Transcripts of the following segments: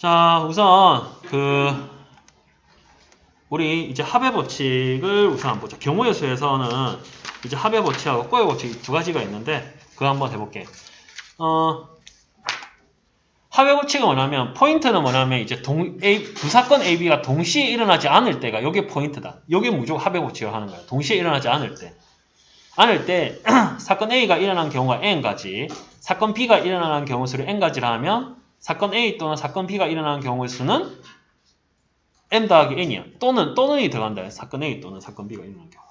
자, 우선 우리 이제 합의 법칙을 우선 한번 보자. 경우의 수에서는 이제 합의 법칙하고 꼬의 법칙 두 가지가 있는데 그거 한번 해볼게. 합의 법칙은 뭐냐면 포인트는 뭐냐면 이제 두 사건 A, B가 동시에 일어나지 않을 때가 요게 포인트다. 요게 무조건 합의 법칙을 하는 거야. 동시에 일어나지 않을 때 사건 A가 일어난 경우가 n가지, 사건 B가 일어나는 경우 수를 n가지라 하면 사건 A 또는 사건 B가 일어나는 경우의 수는 m 더하기 n이야. 또는이 들어간다. 사건 A 또는 사건 B가 일어나는 경우.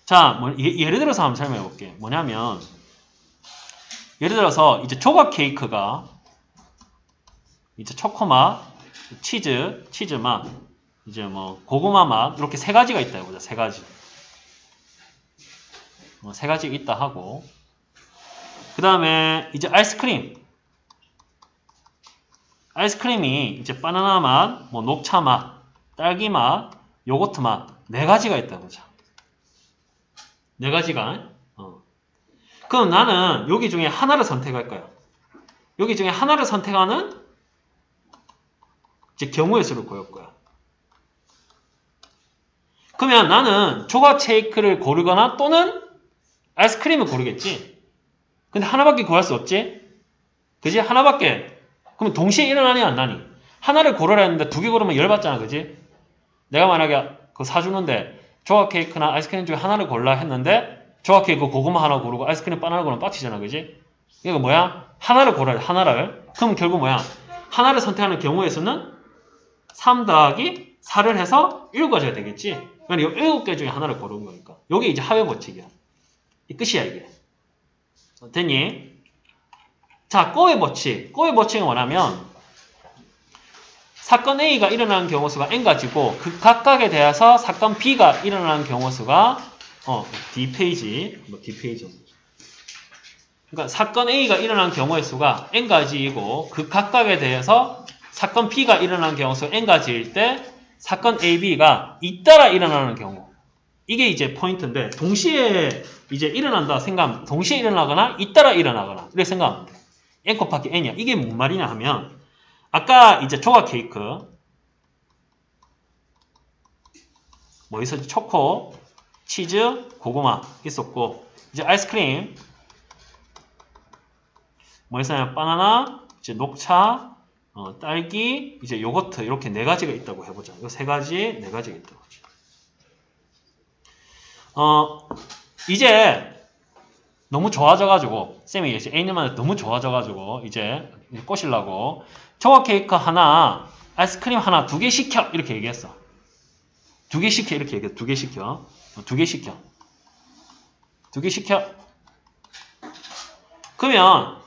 자, 예를 들어서 한번 설명해 볼게. 뭐냐면 예를 들어서 이제 조각 케이크가 이제 초코맛, 치즈맛, 이제 뭐 고구마 맛 이렇게 세 가지가 있다 해보자. 세 가지. 세 가지가 있다 하고 그 다음에 이제 아이스크림이 이제 바나나 맛, 뭐 녹차 맛, 딸기 맛, 요거트 맛 네 가지가 있다 보자. 네 가지가. 그럼 나는 여기 중에 하나를 선택할 거야. 여기 중에 하나를 선택하는 이제 경우의 수를 구할 거야. 그러면 나는 조각 케이크를 고르거나 또는 아이스크림을 고르겠지. 근데 하나밖에 구할 수 없지? 그지? 하나밖에. 그럼 동시에 일어나니 안 나니? 하나를 고르라 했는데 두 개 고르면 열받잖아. 그지? 내가 만약에 그거 사주는데 조각 케이크나 아이스크림 중에 하나를 골라 했는데 조각 케이크 고구마 하나 고르고 아이스크림 바나나 고르면 빡치잖아. 그지? 이거 뭐야? 하나를 고르라. 하나를. 그럼 결국 뭐야? 하나를 선택하는 경우의 수는 3 더하기 4를 해서 7가지가 되겠지? 그러니까 7개 중에 하나를 고르는 거니까. 이게 이제 합의 법칙이야. 이 끝이야, 이게. 됐니? 자, 꼬의 법칙. 꼬의 법칙은 뭐냐면 사건 A가 일어나는 경우 수가 n가지고 그 각각에 대해서 사건 B가 일어나는 경우 수가 D페이지. 그러니까 사건 A가 일어나는 경우의 수가 n가지이고 그 각각에 대해서 사건 B가 일어나는 경우 수 n가지일 때 사건 A, B가 잇따라 일어나는 경우. 이게 이제 포인트인데 동시에 이제 일어난다 생각하면 동시에 일어나거나 잇따라 일어나거나 이렇게 생각하면 돼. n 곱하기 n이야. 이게 뭔 말이냐 하면 아까 이제 조각 케이크 뭐 있었지? 초코, 치즈, 고구마 있었고 이제 아이스크림 뭐 있었냐면 바나나, 이제 녹차, 딸기, 이제 요거트 이렇게 네 가지가 있다고 해보자. 이 세 가지, 네 가지가 있다고. 이제 너무 좋아져가지고 쌤이 이제 A님한테 너무 좋아져가지고 이제 꼬시려고 조각 케이크 하나, 아이스크림 하나, 2개 시켜 이렇게 얘기했어. 2개 시켜 이렇게 얘기했어. 2개 시켜. 2개 시켜. 2개 시켜. 그러면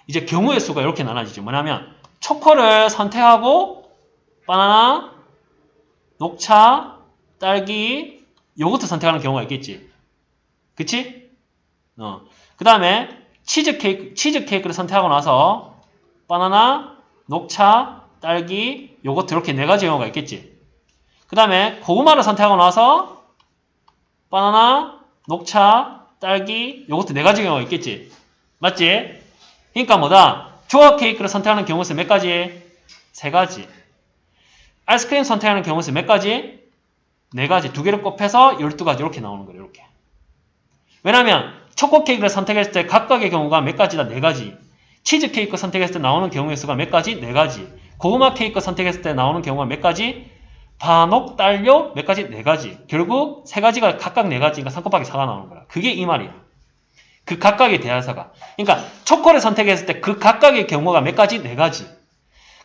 이제 경우의 수가 이렇게 나눠지죠. 뭐냐면 초코를 선택하고 바나나, 녹차, 딸기, 요거트 선택하는 경우가 있겠지. 그치? 그 다음에 치즈 케이크를 선택하고 나서 바나나, 녹차, 딸기, 요거트 이렇게 네 가지 경우가 있겠지. 그 다음에 고구마를 선택하고 나서 바나나, 녹차, 딸기, 요거트 네 가지 경우가 있겠지. 맞지? 그러니까 뭐다? 조각 케이크를 선택하는 경우 수 몇 가지? 3가지. 아이스크림 선택하는 경우 수 몇 가지? 4가지. 2개를 곱해서 12가지 이렇게 나오는 거예요. 이렇게. 왜냐면 초코 케이크를 선택했을 때 각각의 경우가 몇 가지다? 4가지. 치즈 케이크 선택했을 때 나오는 경우의 수가 몇 가지? 4가지. 고구마 케이크 선택했을 때 나오는 경우가 몇 가지? 반옥, 딸려 몇 가지? 4가지. 결국 3가지가 각각 4가지니까 3 곱하기 4가 나오는 거야. 그게 이 말이야. 그 각각에 대해서가. 그러니까 초코를 선택했을 때 그 각각의 경우가 몇 가지? 4가지.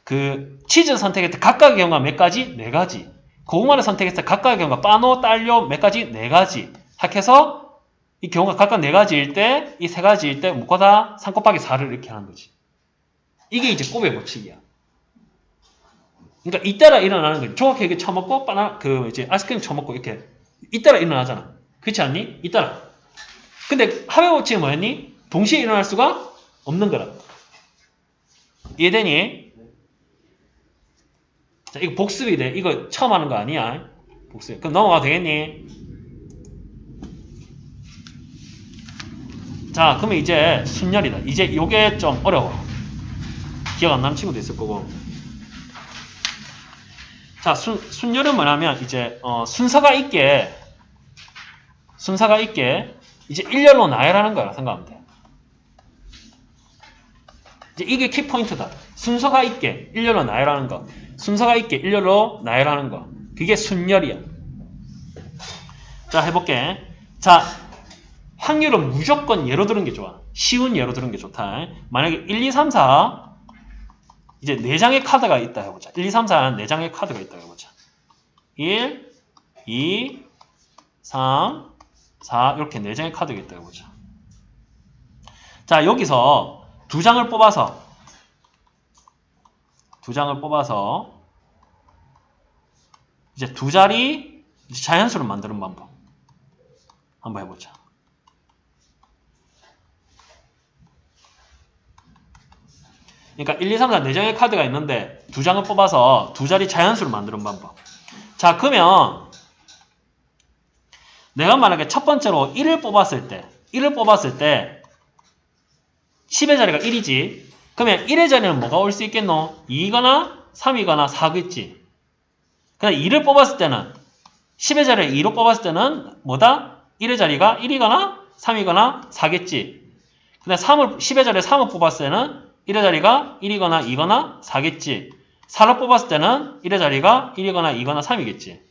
그 치즈 선택했을 때 각각의 경우가 몇 가지? 4가지. 고구마를 선택했을 때 각각의 경우가 바노, 딸려 몇 가지? 4가지. 학해서 이 경우가 각각 4가지일 때, 이 3가지일 때 묶어다 3 곱하기 4를 이렇게 하는 거지. 이게 이제 꼬의 법칙이야. 그러니까 잇따라 일어나는 거지. 조각 케이크 쳐먹고 이제 아이스크림 쳐먹고 이렇게 잇따라 일어나잖아. 그렇지 않니? 잇따라. 근데 합의 법칙은 뭐였니? 동시에 일어날 수가 없는 거라. 이해되니? 자, 이거 복습이 돼. 이거 처음 하는 거 아니야. 복습. 그럼 넘어가도 되겠니? 자, 그러면 이제 순열이다. 이제 요게 좀 어려워. 기억 안 나는 친구도 있을 거고. 자, 순열은 뭐냐면 이제 순서가 있게 이제 일렬로 나열하는 거라 생각하면 돼. 이제 이게 키포인트다. 순서가 있게 일렬로 나열하는 거. 순서가 있게 일렬로 나열하는 거. 그게 순열이야. 자, 해볼게. 자, 확률은 무조건 예로 들은 게 좋아. 쉬운 예로 들은 게 좋다. 만약에 1, 2, 3, 4 이제 4장의 카드가 있다 해보자. 1, 2, 3, 4는 4장의 카드가 있다 해보자. 1, 2, 3, 4 이렇게 4장의 카드가 있다 해보자. 자, 여기서 2장을 뽑아서 이제 2자리 자연수를 만드는 방법 한번 해보자. 그러니까 1, 2, 3, 4 4장의 카드가 있는데 2장을 뽑아서 2자리 자연수를 만드는 방법. 자, 그러면 내가 만약에 첫 번째로 1을 뽑았을 때 10의 자리가 1이지. 그러면 1의 자리는 뭐가 올 수 있겠노? 2이거나 3이거나 4겠지. 그냥 2를 뽑았을 때는 10의 자리를 2로 뽑았을 때는 뭐다? 1의 자리가 1이거나 3이거나 4겠지. 근데 10의 자리에 3을 뽑았을 때는 1의 자리가 1이거나 2거나 4겠지. 4를 뽑았을 때는 1의 자리가 1이거나 2거나 3이겠지.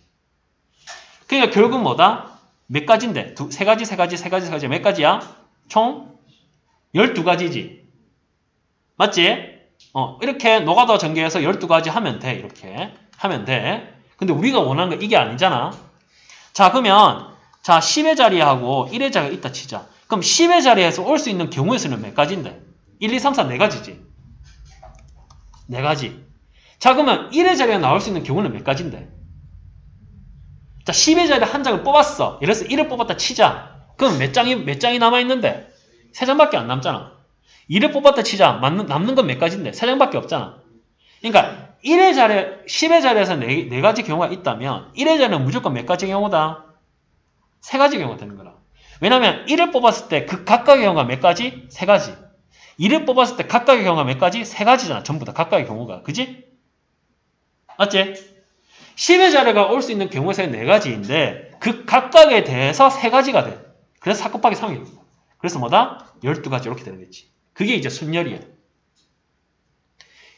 그러니까 결국 뭐다? 몇 가지인데? 3가지 몇 가지야? 총 12가지지. 맞지? 이렇게 노가다 전개해서 12가지 하면 돼. 이렇게 하면 돼. 근데 우리가 원하는 거 이게 아니잖아. 자, 그러면 자 10의 자리하고 1의 자리가 있다 치자. 그럼 10의 자리에서 올 수 있는 경우의 수는 몇 가지인데? 1, 2, 3, 4 4가지지. 4가지. 자, 그러면 1의 자리에 나올 수 있는 경우는 몇 가지인데? 자, 10의 자리에 한 장을 뽑았어. 예를 들어서 1을 뽑았다 치자. 그럼 몇 장이 남아있는데? 3장밖에 안 남잖아. 2를 뽑았다 치자. 남는 건 몇 가지인데? 3장밖에 없잖아. 그러니까 10의 자리에서 4가지 경우가 있다면 1의 자리는 무조건 몇 가지 경우다? 3가지 경우가 되는 거라. 왜냐면 1을 뽑았을 때 그 각각의 경우가 몇 가지? 3가지. 2를 뽑았을 때 각각의 경우가 몇 가지? 3가지잖아. 전부 다 각각의 경우가. 그지? 맞지? 10의 자리가 올 수 있는 경우의 수는 4가지인데 그 각각에 대해서 3가지가 돼. 그래서 4 곱하기 3이야. 그래서 뭐다? 12가지 이렇게 되는 거지. 그게 이제 순열이야.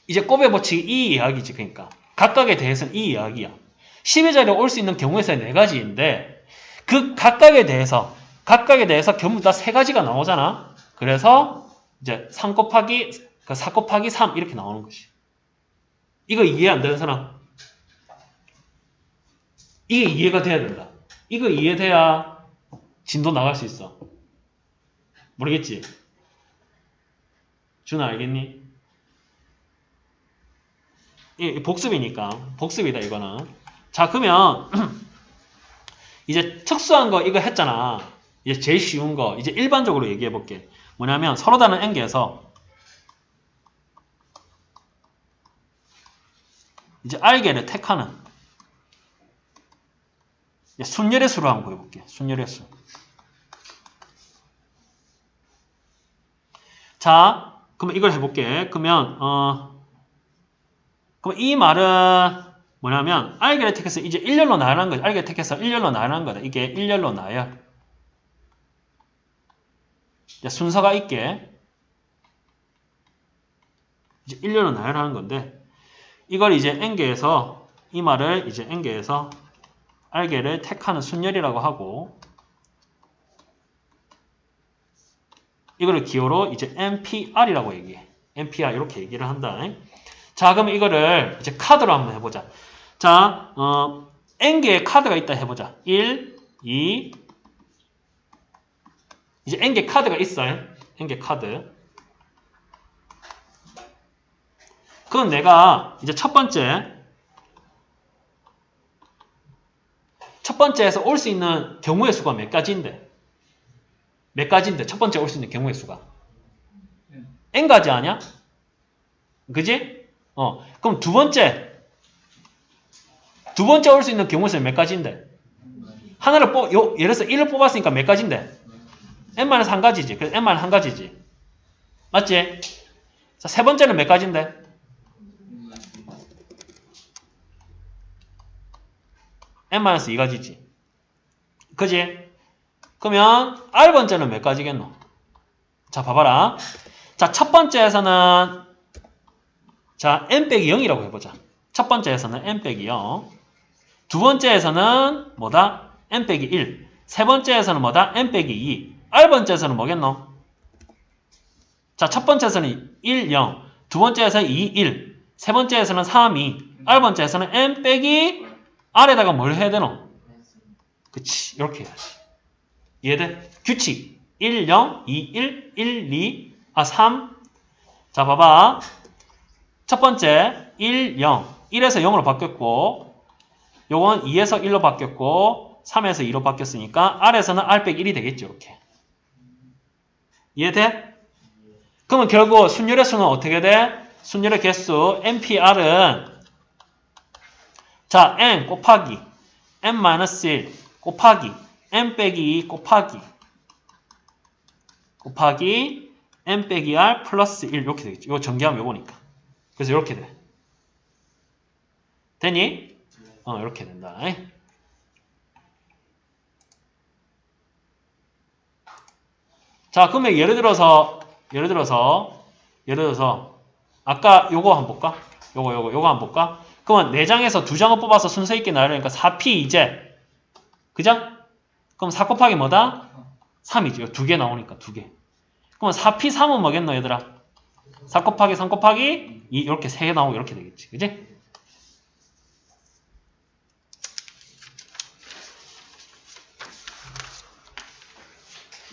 이제 곱의 법칙이 이 이야기지. 그러니까 각각에 대해서는 이 이야기야. 10의 자리에 올 수 있는 경우의 수는 4가지인데 그 각각에 대해서 전부 다 3가지가 나오잖아. 그래서 이제 4 곱하기 3 이렇게 나오는 것이. 이거 이해 안 되는 사람? 이게 이해가 돼야 된다. 이거 이해돼야 진도 나갈 수 있어. 모르겠지? 준아 알겠니? 복습이니까. 복습이다 이거는. 자, 그러면 이제 특수한 거 이거 했잖아. 이제 제일 쉬운 거 이제 일반적으로 얘기해 볼게. 뭐냐면 서로 다른 N개에서 이제 R개를 택하는 순열의 수로 한번 보여볼게. 순열의 수. 자, 그러면 이걸 해볼게. 그러면 그럼 이 말은 뭐냐면 R개를 택해서 이제 일렬로 나열한 거지. R개를 택해서 일렬로 나열한 거다. 이게 일렬로 나열. 순서가 있게 이제 일렬로 나열하는 건데 이걸 이제 N개에서 이 말을 이제 N개에서 R개를 택하는 순열이라고 하고 이거를 기호로 이제 NPR이라고 얘기해. NPR 이렇게 얘기를 한다. 자, 그럼 이거를 이제 카드로 한번 해보자. 자, N개의 카드가 있다 해보자. 1, 2 이제 N개 카드가 있어요. N개 카드. 그럼 내가 이제 첫 번째에서 올 수 있는 경우의 수가 몇 가지인데? 첫 번째 올 수 있는 경우의 수가? N가지 아니야? 그지? 그럼 두 번째 올 수 있는 경우의 수는 몇 가지인데? 하나를 예를 들어서 1을 뽑았으니까 몇 가지인데? N-1가지지. 그래서 N-1가지지. 맞지? 자, 세 번째는 몇 가지인데? n-2가지지. 그지? 그러면 R번째는 몇 가지겠노? 자, 봐봐라. 자, 첫 번째에서는 자, n-0이라고 해보자. 첫 번째에서는 n-0. 두 번째에서는 뭐다? n-1. 세 번째에서는 뭐다? n-2. R번째에서는 뭐겠노? 자, 첫 번째에서는 1, 0. 두 번째에서는 2, 1. 세 번째에서는 3, 2. R번째에서는 n-R에다가 뭘 해야 되노? 그치. 이렇게 해야지. 이해돼? 규칙. 1, 0, 2, 1, 1, 2, 3. 자, 봐봐. 첫 번째, 1, 0. 1에서 0으로 바뀌었고, 요건 2에서 1로 바뀌었고, 3에서 2로 바뀌었으니까, R에서는 R-1이 되겠죠, 이렇게. 이해돼? 그러면 결국 순열의 수는 어떻게 돼? 순열의 개수, NPR은, 자, N 곱하기, N-1 곱하기, N-2 곱하기, N-R 플러스 1 이렇게 되겠죠. 이거 전개하면 요거니까. 그래서 이렇게 돼. 되니? 이렇게 된다. 자, 그러면 예를 들어서 아까 요거 한번 볼까? 요거 한번 볼까? 그러면 4장에서 2장을 뽑아서 순서 있게 나열하니까 4P 이제 그죠? 그럼 4 곱하기 뭐다? 3이죠. 2개 나오니까 2개. 그러면 4P 3은 뭐겠노 얘들아? 4 곱하기 3 곱하기 2 이렇게 3개 나오고 이렇게 되겠지. 그지?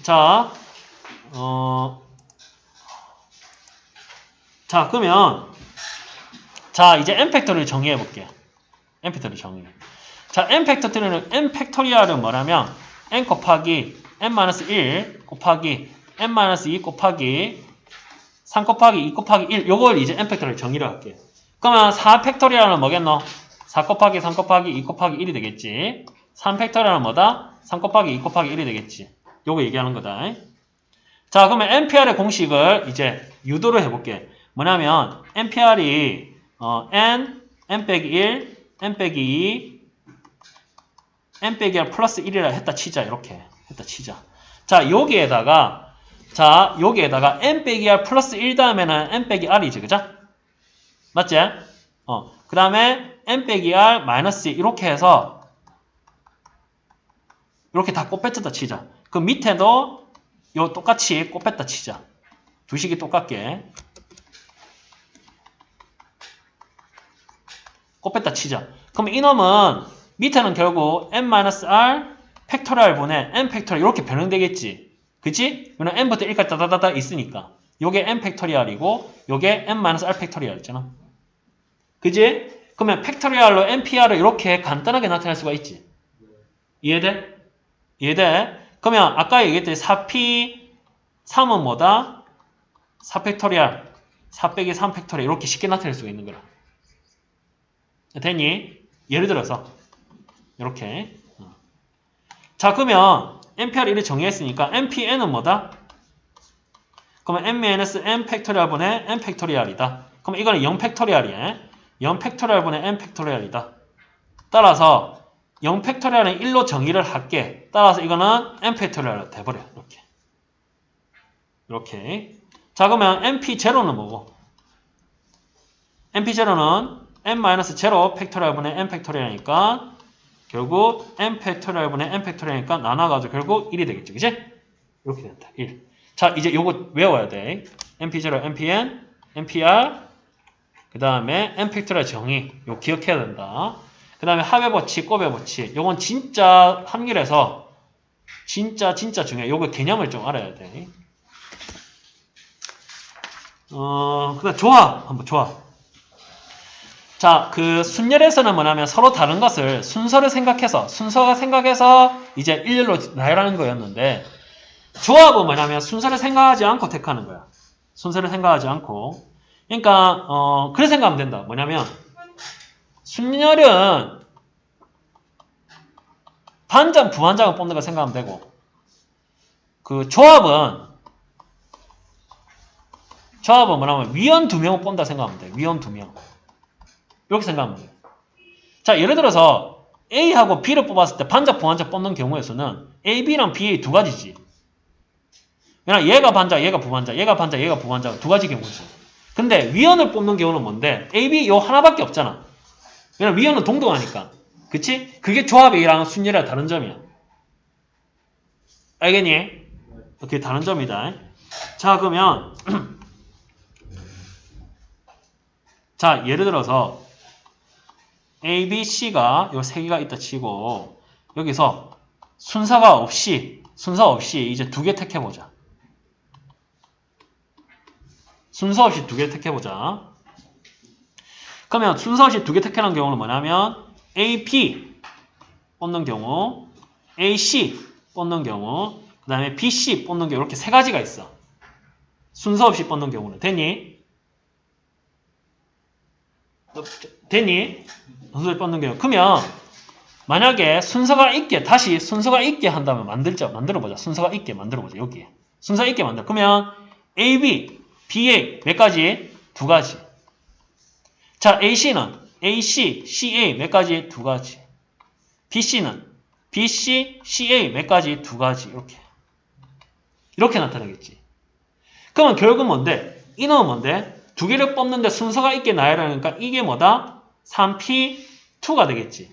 자, 자, 그러면 자, 이제 n-팩토리를 정의해 볼게요. n-팩토리 정의. 자, n-팩토리알은 뭐냐면 n 곱하기 n-1 곱하기 n-2 곱하기 3 곱하기 2 곱하기 1 요걸 이제 n-팩토리를 정의를 할게요. 그러면 4팩토리알은 뭐겠노? 4 곱하기 3 곱하기 2 곱하기 1이 되겠지. 3팩토리알은 뭐다? 3 곱하기 2 곱하기 1이 되겠지. 요거 얘기하는 거다. 자, 그러면 NPR의 공식을 이제 유도를 해볼게. 뭐냐면 NPR이 n-1, n-2, n-1 플러스 1이라 했다 치자. 이렇게 했다 치자. 자, 여기에다가 n-2r 플러스 1 다음에는 n-r이지. 그죠? 맞지? 그 다음에 n-2r 마이너스 1 이렇게 해서 이렇게 다 곱했다 치자. 그 밑에도 요 똑같이 곱했다 치자. 두 식이 똑같게 곱했다 치자. 그럼 이놈은 밑에는 결국 n-r 팩토리얼 분의 n 팩토리얼 이렇게 변형되겠지. 그치? 왜냐면 n부터 1까지 다다다다 있으니까. 요게 n 팩토리얼이고 요게 n-r 팩토리얼 있잖아. 그치? 그러면 팩토리얼로 npr을 이렇게 간단하게 나타낼 수가 있지. 이해돼? 이해돼? 그러면 아까 얘기했듯이 4p 3은 뭐다? 4팩토리얼 4 빼기 3팩토리얼 이렇게 쉽게 나타낼 수가 있는 거라. 됐니? 예를 들어서 이렇게 자, 그러면 NPR 1을 정의했으니까 NPN은 뭐다? 그러면 n-n 팩토리얼 분의 n 팩토리얼이다. 그럼 이거는 0 팩토리얼이야. 0 팩토리얼 분의 n 팩토리얼이다. 따라서 0 팩토리얼은 1로 정의를 할게. 따라서 이거는 n 팩토리얼로 돼버려. 이렇게. 자, 그러면 np0는 뭐고? np0는 n-0 팩토리얼 분의 n 팩토리얼이니까 결국 n 팩토리얼 분의 n 팩토리얼이니까 나눠가지고 결국 1이 되겠죠. 그치? 이렇게 된다. 1. 자, 이제 요거 외워야 돼. np0, npn, npr 그 다음에 n 팩토리얼 정의 요거 기억해야 된다. 그 다음에 합의 법칙, 곱의 법칙 요건 진짜 함률에서 진짜 중요해. 요거 개념을 좀 알아야 돼. 그 다음 조합 한번 조합. 자, 그 순열에서는 뭐냐면 서로 다른 것을 순서가 생각해서 이제 일렬로 나열하는 거였는데 조합은 뭐냐면 순서를 생각하지 않고 택하는 거야. 순서를 생각하지 않고. 그러니까 그래 생각하면 된다. 뭐냐면 순열은 반장, 부반장을 뽑는 거 생각하면 되고 그 조합은 뭐냐면 위원 2명을 뽑는다 생각하면 돼. 위원 2명. 이렇게 생각하면 돼요. 자, 예를 들어서 A하고 B를 뽑았을 때 반자, 부반자 뽑는 경우의 수는 A, B랑 BA 두 가지지. 그냥 얘가 반자, 얘가 부반자, 얘가 반자, 얘가 부반자 두 가지 경우지. 근데 위원을 뽑는 경우는 뭔데? A, B 요 하나밖에 없잖아. 왜냐면 위원은 동등하니까. 그치? 그게 조합이랑 순열이랑 다른 점이야. 알겠니? 그게 다른 점이다. 자, 그러면 자, 예를 들어서 A, B, C가 요 세 개가 있다 치고 여기서 순서가 없이 이제 두 개 택해보자. 순서 없이 두 개 택해보자. 그러면 순서 없이 두 개 택하는 경우는 뭐냐면 A, B 뽑는 경우, A, C 뽑는 경우, 그 다음에 B, C 뽑는 경우 이렇게 세 가지가 있어. 순서 없이 뽑는 경우는 됐니? 됐니? 순서 없이 뽑는 경우. 그러면 만약에 다시 순서가 있게 한다면 만들어보자. 순서가 있게 만들어보자. 여기에. 순서 있게 만들어. 그러면 A, B, BA 몇 가지? 두 가지. 자, AC는 AC, CA 몇 가지? 두 가지. BC는 BC, CA 몇 가지? 두 가지. 이렇게 나타나겠지. 그러면 결국 뭔데? 이놈은 뭔데? 두 개를 뽑는데 순서가 있게 나야 하니까 이게 뭐다? 3P2가 되겠지.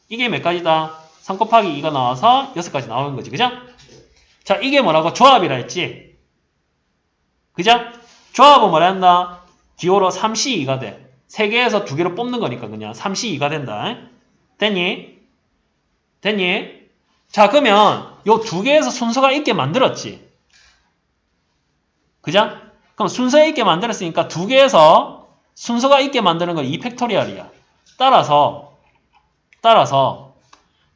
이게 몇 가지다? 3 곱하기 2가 나와서 6가지 나오는 거지. 그죠? 자, 이게 뭐라고? 조합이라 했지. 그죠? 조합은 뭐라 한다? 기호로 3C2가 돼. 3개에서 2개를 뽑는 거니까 그냥 3C2가 된다. 됐니? 자, 그러면 요 2개에서 순서가 있게 만들었지. 그죠? 그럼 순서 있게 만들었으니까 2개에서 순서가 있게 만드는 건 2팩토리얼이야. 따라서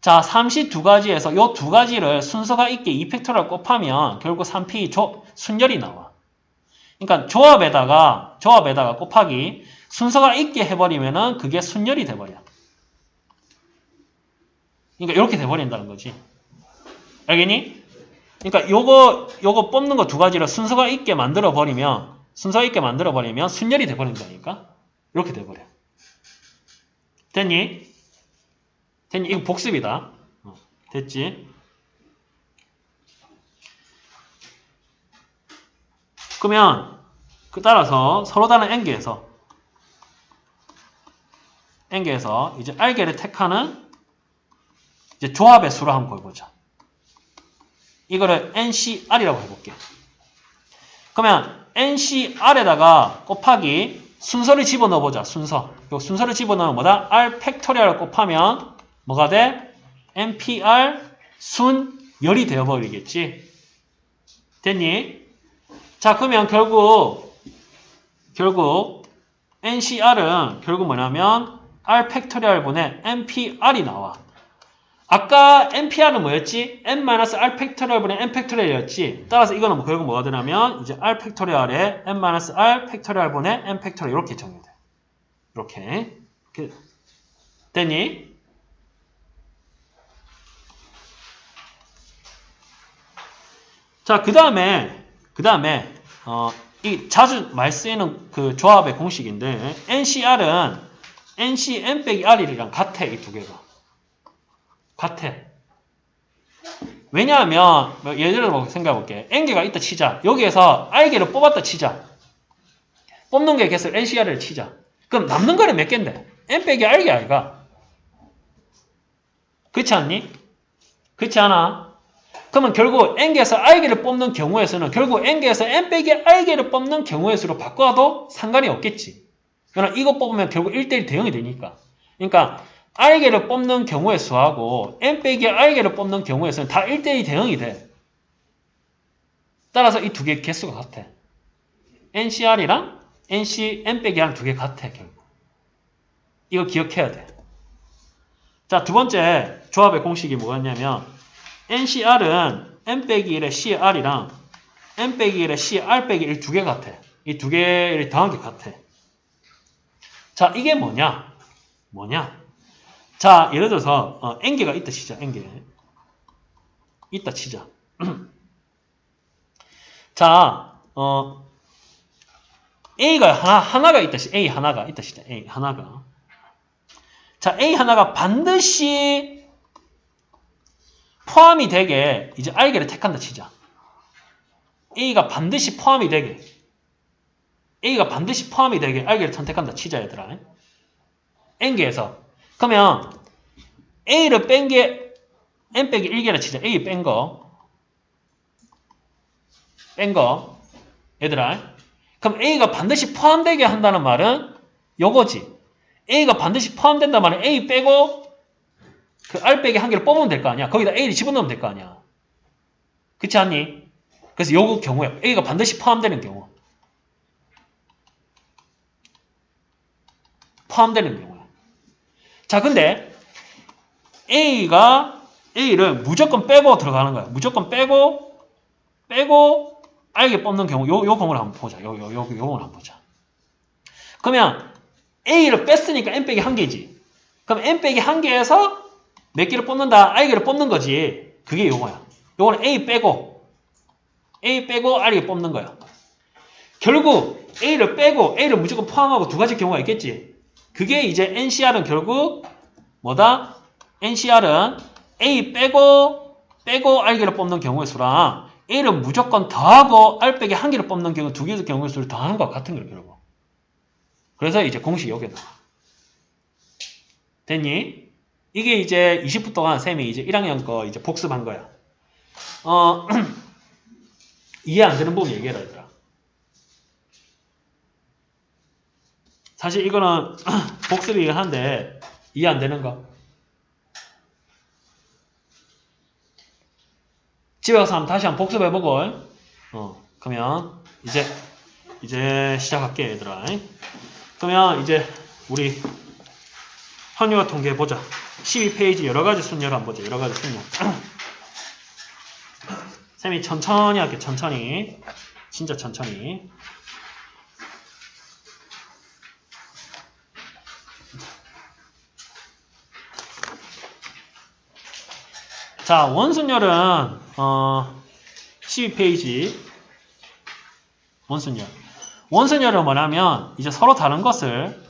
자, 3C 두 가지에서 요 두 가지를 순서가 있게 2팩토리얼 곱하면 결국 3P 순열이 나와. 그러니까 조합에다가 곱하기 순서가 있게 해버리면은 그게 순열이 돼버려. 그러니까 이렇게 돼버린다는 거지. 알겠니? 그러니까 요거 뽑는 거 두 가지를 순서가 있게 만들어 버리면 순열이 돼버린다니까. 이렇게 돼버려. 됐니? 이거 복습이다. 됐지? 그러면 따라서 서로 다른 N개에서 이제 R개를 택하는 이제 조합의 수를 한번 보여보자. 이거를 NCR이라고 해볼게. 그러면 NCR에다가 곱하기 순서를 집어넣어보자. 순서를 집어넣으면 뭐다? R 팩토리얼 곱하면 뭐가 돼? NPR 순열이 되어버리겠지. 됐니? 자, 그러면 결국 NCR은 결국 뭐냐면 R 팩토리얼 분의 NPR이 나와. 아까 NPR은 뭐였지? N-R 팩토리얼 분의 N 팩토리얼이었지. 따라서 이거는 결국 뭐가 되냐면 이제 R 팩토리얼에 N-R 팩토리얼 분의 N 팩토리얼 이렇게 정리돼. 이렇게 됐니? 자, 그 다음에 이 자주 많이 쓰이는 그 조합의 공식인데 NCR은 NC N 빼기 R이랑 같아. 이 두 개가 같아. 왜냐하면 예를 들어 생각해볼게. N개가 있다 치자. 여기에서 R개를 뽑았다 치자. 뽑는 개 개수를 NCR을 치자. 그럼 남는 거는 몇 개인데? N 빼기 R개 아이가? 그렇지 않니? 그렇지 않아? 그러면 결국 N개에서 R개를 뽑는 경우에서는 결국 N개에서 N 빼기 R개를 뽑는 경우의 수로 바꿔도 상관이 없겠지. 그러나 이거 뽑으면 결국 1대1 대응이 되니까. 그러니까 R개를 뽑는 경우의 수하고 N 빼기 R개를 뽑는 경우의 수는 다 1대1 대응이 돼. 따라서 이 두 개 개수가 같아. NCR이랑 N 빼기 R랑 두 개 같아. 결국. 이거 기억해야 돼. 자, 두 번째 조합의 공식이 뭐였냐면 NCR은 N 빼기 1의 CR이랑 N 빼기 1의 CR 빼기 1 두 개 같아. 이 두 개를 더한 게 같아. 자, 이게 뭐냐? 자, 예를 들어서 N개가 있다 치자. N개. 있다 치자. 자, A가 하나가 있다 치자. A 하나가 있다 치자. A 하나가. 자, A 하나가 반드시 포함이 되게 이제 알게를 택한다 치자. A가 반드시 포함이 되게 알게를 선택한다 치자 얘들아. N개에서. 그러면 A를 뺀 게 N 빼기 1개라 치자. A 뺀 거 얘들아. 그럼 A가 반드시 포함되게 한다는 말은 요거지. A가 반드시 포함된단 말은 A 빼고 그 R 빼기 한 개를 뽑으면 될 거 아니야. 거기다 A를 집어넣으면 될 거 아니야. 그렇지 않니? 그래서 요거 경우야. A가 반드시 포함되는 경우. 포함되는 경우야. 자, 근데 A가 A를 무조건 빼고 들어가는 거야. 무조건 빼고 R게 뽑는 경우. 요 경우를 한번 보자. 요 경우를 한번 보자. 그러면 A를 뺐으니까 N 빼기 1개지. 그럼 N 빼기 1개에서 몇 개를 뽑는다? R개를 뽑는 거지. 그게 요거야. 요거는 A 빼고 R개 뽑는 거야. 결국 A를 빼고 A를 무조건 포함하고 두 가지 경우가 있겠지. 그게 이제 NCR은 결국 뭐다? NCR은 A 빼고 R개를 뽑는 경우의 수랑 A를 무조건 더하고 R 빼기 1개를 뽑는 경우 두 개의 경우의 수를 더하는 것과 같은 거야, 결국. 그래서 이제 공식이 여기 나와. 됐니? 이게 이제 20분 동안 쌤이 이제 1학년 거 이제 복습한 거야. 이해 안 되는 부분 얘기해라, 얘들아. 사실 이거는 복습이긴 한데 이해 안 되는 거. 집에 가서 한번 다시 한번 복습해보고. 그러면 이제 시작할게, 얘들아. 그러면 이제 우리 현유화 통계 보자. 12페이지 여러가지 순열 한번 보자. 여러가지 순열. 쌤이 천천히 할게. 천천히. 진짜 천천히. 자, 원순열은 12페이지 원순열. 원순열은 뭐냐면 이제 서로 다른 것을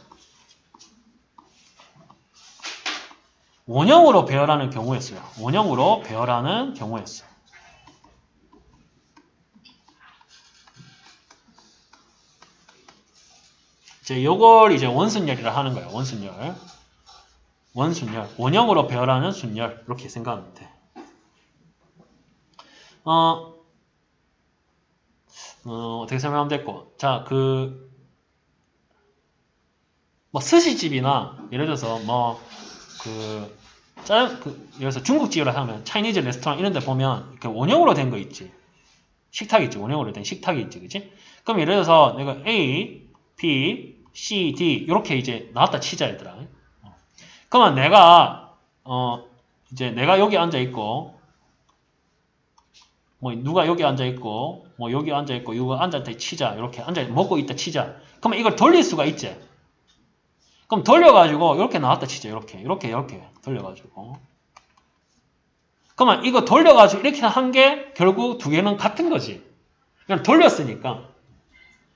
원형으로 배열하는 경우였어요. 원형으로 배열하는 경우였어요. 이제 요걸 이제 원순열이라 하는 거예요. 원순열. 원형으로 배열하는 순열. 이렇게 생각하면 돼. 어떻게 설명하면 됐고. 자, 뭐 스시집이나 예를 들어서 예를 들어서 중국집이라 하면 차이니즈 레스토랑 이런 데 보면 이렇게 원형으로 된 거 있지. 식탁이 있지. 원형으로 된 식탁이 있지. 그치? 그럼 예를 들어서 내가 A, B, C, D 이렇게 이제 나왔다 치자, 얘들아. 그러면 내가 이제 내가 여기 앉아 있고 뭐 누가 여기 앉아 있고 뭐 여기 앉아 있고 이거 앉았다 치자. 이렇게 앉아 먹고 있다 치자. 그러면 이걸 돌릴 수가 있지. 그럼 돌려가지고 이렇게 나왔다 치자. 이렇게 돌려가지고. 그러면 이거 돌려가지고 이렇게 한 게 결국 두 개는 같은 거지. 그냥 돌렸으니까.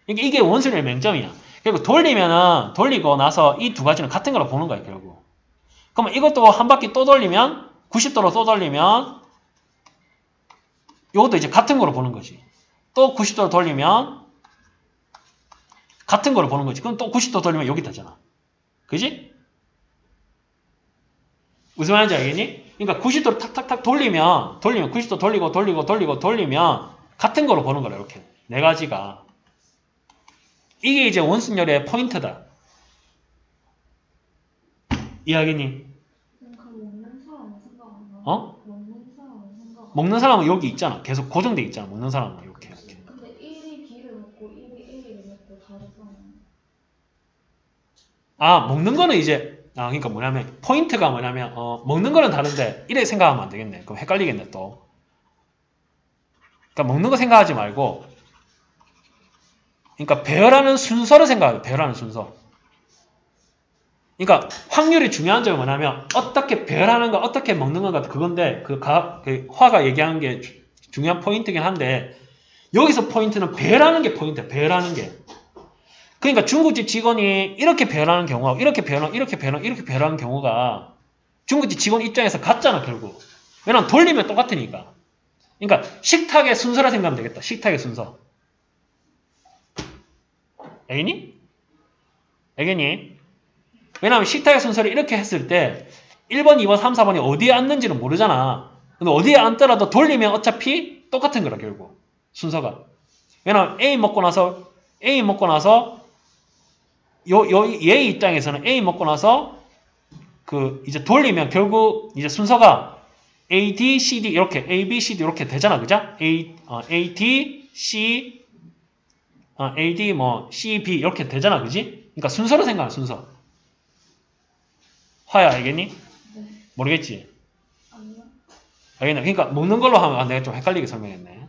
이게 원순열의 맹점이야. 결국 돌리고 나서 이 두 가지는 같은 거로 보는 거야, 결국. 그러면 이것도 한 바퀴 또 돌리면 90도로 또 돌리면 이것도 이제 같은 거로 보는 거지. 또 90도로 돌리면 같은 거로 보는 거지. 그럼 또 90도 돌리면 여기 되잖아. 그지? 무슨 말인지 알겠니? 그러니까 90도를 탁탁탁 돌리면 90도 돌리면 같은 거로 보는 거라. 이렇게 네 가지가. 이게 이제 원순열의 포인트다. 이해하겠니? 먹는 사람은 여기 있잖아. 계속 고정돼 있잖아. 먹는 사람은 이렇게. 근데 1이 B를 먹고 1이 A를 먹고 다르잖아. 먹는 거는 이제 그러니까 뭐냐면 포인트가 뭐냐면 먹는 거는 다른데 이래 생각하면 안 되겠네. 그럼 헷갈리겠네 또. 그러니까 먹는 거 생각하지 말고 그러니까 배열하는 순서를 생각해요. 배열하는 순서. 그러니까 확률이 중요한 점은 뭐냐면 어떻게 배열하는 거 어떻게 먹는 건가 그건데 그 화가 얘기하는 게 중요한 포인트긴 한데 여기서 포인트는 배열하는 게 포인트야. 배열하는 게. 그러니까 중국집 직원이 이렇게 배열하는 경우하고 이렇게 배열하는 경우가 중국집 직원 입장에서 같잖아, 결국. 왜냐면 돌리면 똑같으니까. 그러니까 식탁의 순서라 생각하면 되겠다. 식탁의 순서. 알겠니? 알겠니? 왜냐면 식탁의 순서를 이렇게 했을 때 1번, 2번, 3, 4번이 어디에 앉는지는 모르잖아. 근데 어디에 앉더라도 돌리면 어차피 똑같은 거라, 결국. 순서가. 왜냐면 A 먹고 나서 얘 입장에서는 A 먹고 나서 이제 돌리면 결국 이제 순서가 A, D, C, D 이렇게 A, B, C, D 이렇게 되잖아, 그죠? A, D, C, A, D, C, B 이렇게 되잖아, 그지? 그러니까 순서로 생각해, 순서. 화야, 알겠니? 네. 모르겠지? 아니요. 알겠네. 그러니까 먹는 걸로 하면 내가 좀 헷갈리게 설명했네.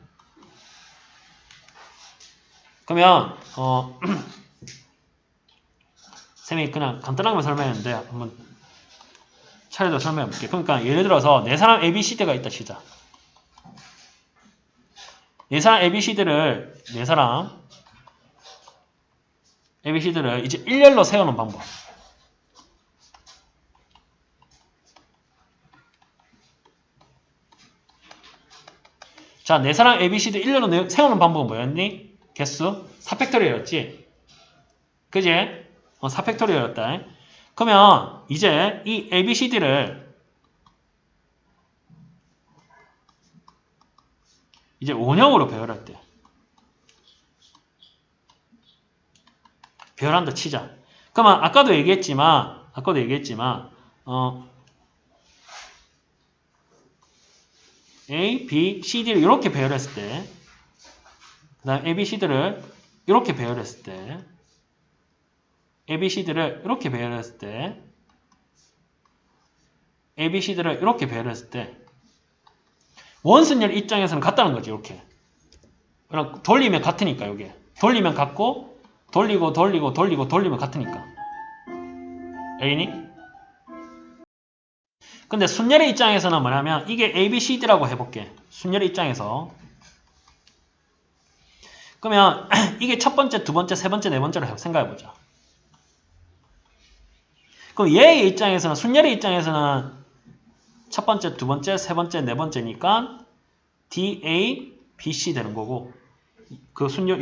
그러면 쌤이 그냥 간단하게만 설명했는데 한번 차례대로 설명해 볼게. 그러니까 예를 들어서 네 사람 ABCD가 있다 치자. 네 사람 ABCD를 이제 일렬로 세우는 방법. 자, 네 사람 ABCD 일렬로 세우는 방법은 뭐였니? 개수 4팩토리얼이었지. 그지? 4팩토리얼이었다. 그러면 이제 이 ABCD를 이제 원형으로 배열할 때 배열한다 치자. 그러면 아까도 얘기했지만 A, B, CD를 이렇게 배열했을 때 그 다음 ABCD를 이렇게 배열했을 때 ABCD를 이렇게 배열했을 때 ABCD를 이렇게 배열했을 때 원순열 입장에서는 같다는 거지, 이렇게. 그럼 돌리면 같으니까, 이게. 돌리면 같고 돌리면 같으니까. 알겠니? 근데 순열의 입장에서는 뭐냐면 이게 ABCD라고 해볼게. 순열의 입장에서. 그러면 이게 첫 번째, 두 번째, 세 번째, 네 번째로 생각해보자. 그럼 얘의 입장에서는, 순열의 입장에서는 첫 번째, 두 번째, 세 번째, 네 번째니까 DA, BC 되는 거고,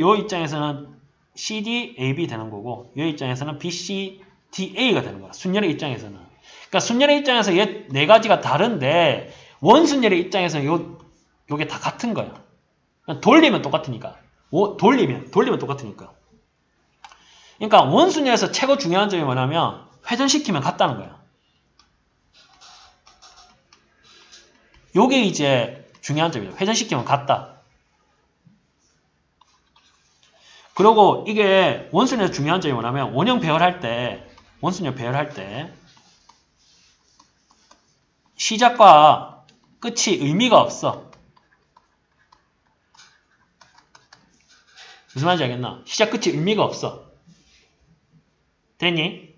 요 입장에서는 CD, AB 되는 거고, 요 입장에서는 BC, DA가 되는 거야. 순열의 입장에서는. 그러니까 순열의 입장에서 얘 네 가지가 다른데 원순열의 입장에서는 요게 다 같은 거야. 돌리면 똑같으니까. 돌리면 똑같으니까. 그러니까 원순열에서 최고 중요한 점이 뭐냐면 회전시키면 같다는 거야. 요게 이제 중요한 점이죠. 회전시키면 같다. 그리고 이게 원순열에서 중요한 점이 뭐냐면 원형 배열할 때 시작과 끝이 의미가 없어. 무슨 말인지 알겠나? 시작 끝이 의미가 없어. 됐니?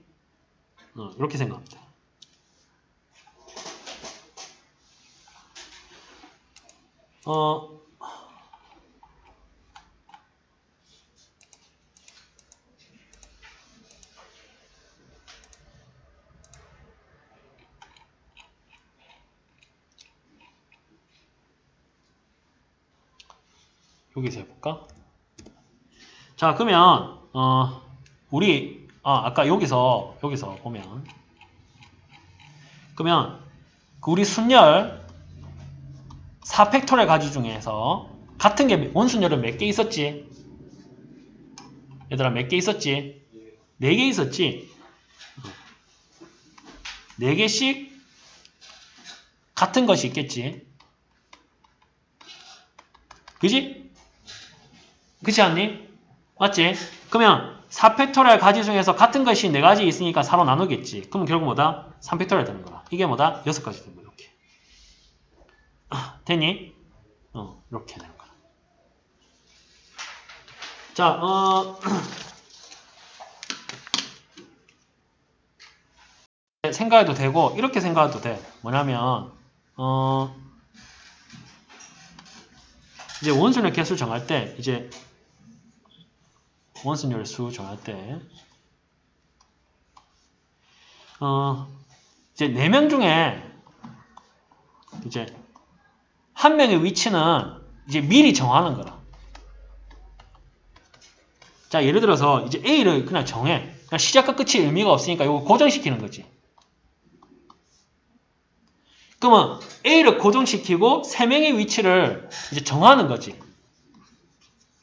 이렇게 생각하면 돼. 여기서 해볼까? 자, 그러면 우리 아까 여기서 보면 그러면 우리 순열 4팩토리얼 가지 중에서 같은 게 원순열은 몇 개 있었지? 얘들아 몇 개 있었지? 4개 있었지? 4개씩 같은 것이 있겠지? 그지? 그렇지 않니? 맞지? 그러면 4팩토리얼 가지 중에서 같은 것이 4가지 있으니까 4로 나누겠지. 그럼 결국 뭐다? 3팩토리얼 되는 거야. 이게 뭐다? 6가지 되는 거야. 이렇게. 됐니? 이렇게 되는 거야. 자, 생각해도 되고 이렇게 생각해도 돼. 뭐냐면 이제 원순의 개수 정할 때 이제 원순열 수 정할 때. 이제 4명 중에 이제 한 명의 위치는 이제 미리 정하는 거라. 자, 예를 들어서 이제 A를 그냥 정해. 그냥 시작과 끝이 의미가 없으니까 이거 고정시키는 거지. 그러면 A를 고정시키고 3명의 위치를 이제 정하는 거지.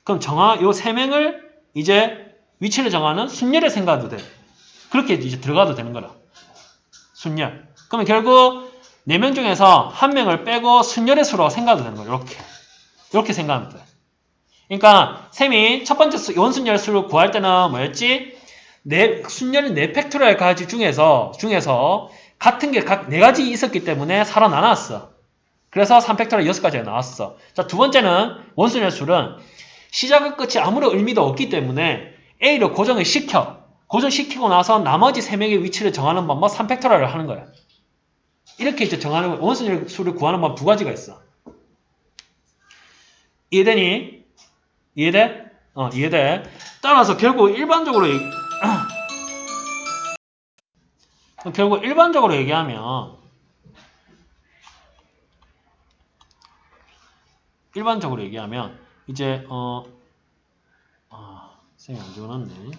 그럼 요 3명을 이제 위치를 정하는 순열에 생각해도 돼. 그렇게 이제 들어가도 되는 거라. 순열. 그러면 결국 4명 중에서 1명을 빼고 순열의 수로 생각해도 되는 거야. 이렇게 생각하면 돼. 그러니까 쌤이 첫 번째 원순열 수를 구할 때는 뭐였지? 순열은 4팩토리얼 가지 중에서 같은 게 각 4가지 있었기 때문에 살아나놨어. 그래서 3팩토리얼 6가지가 나왔어. 자, 두 번째는 원순열 수는 시작과 끝이 아무런 의미도 없기 때문에 A를 고정을 시켜. 고정시키고 나서 나머지 3명의 위치를 정하는 방법 3팩토리얼을 하는 거야. 이렇게 이제 정하는 원순열 수를 구하는 방법 2가지가 있어. 이해되니? 이해돼? 이해돼. 따라서 결국 일반적으로 얘기하면 이제 쌤이 안 적어놨네.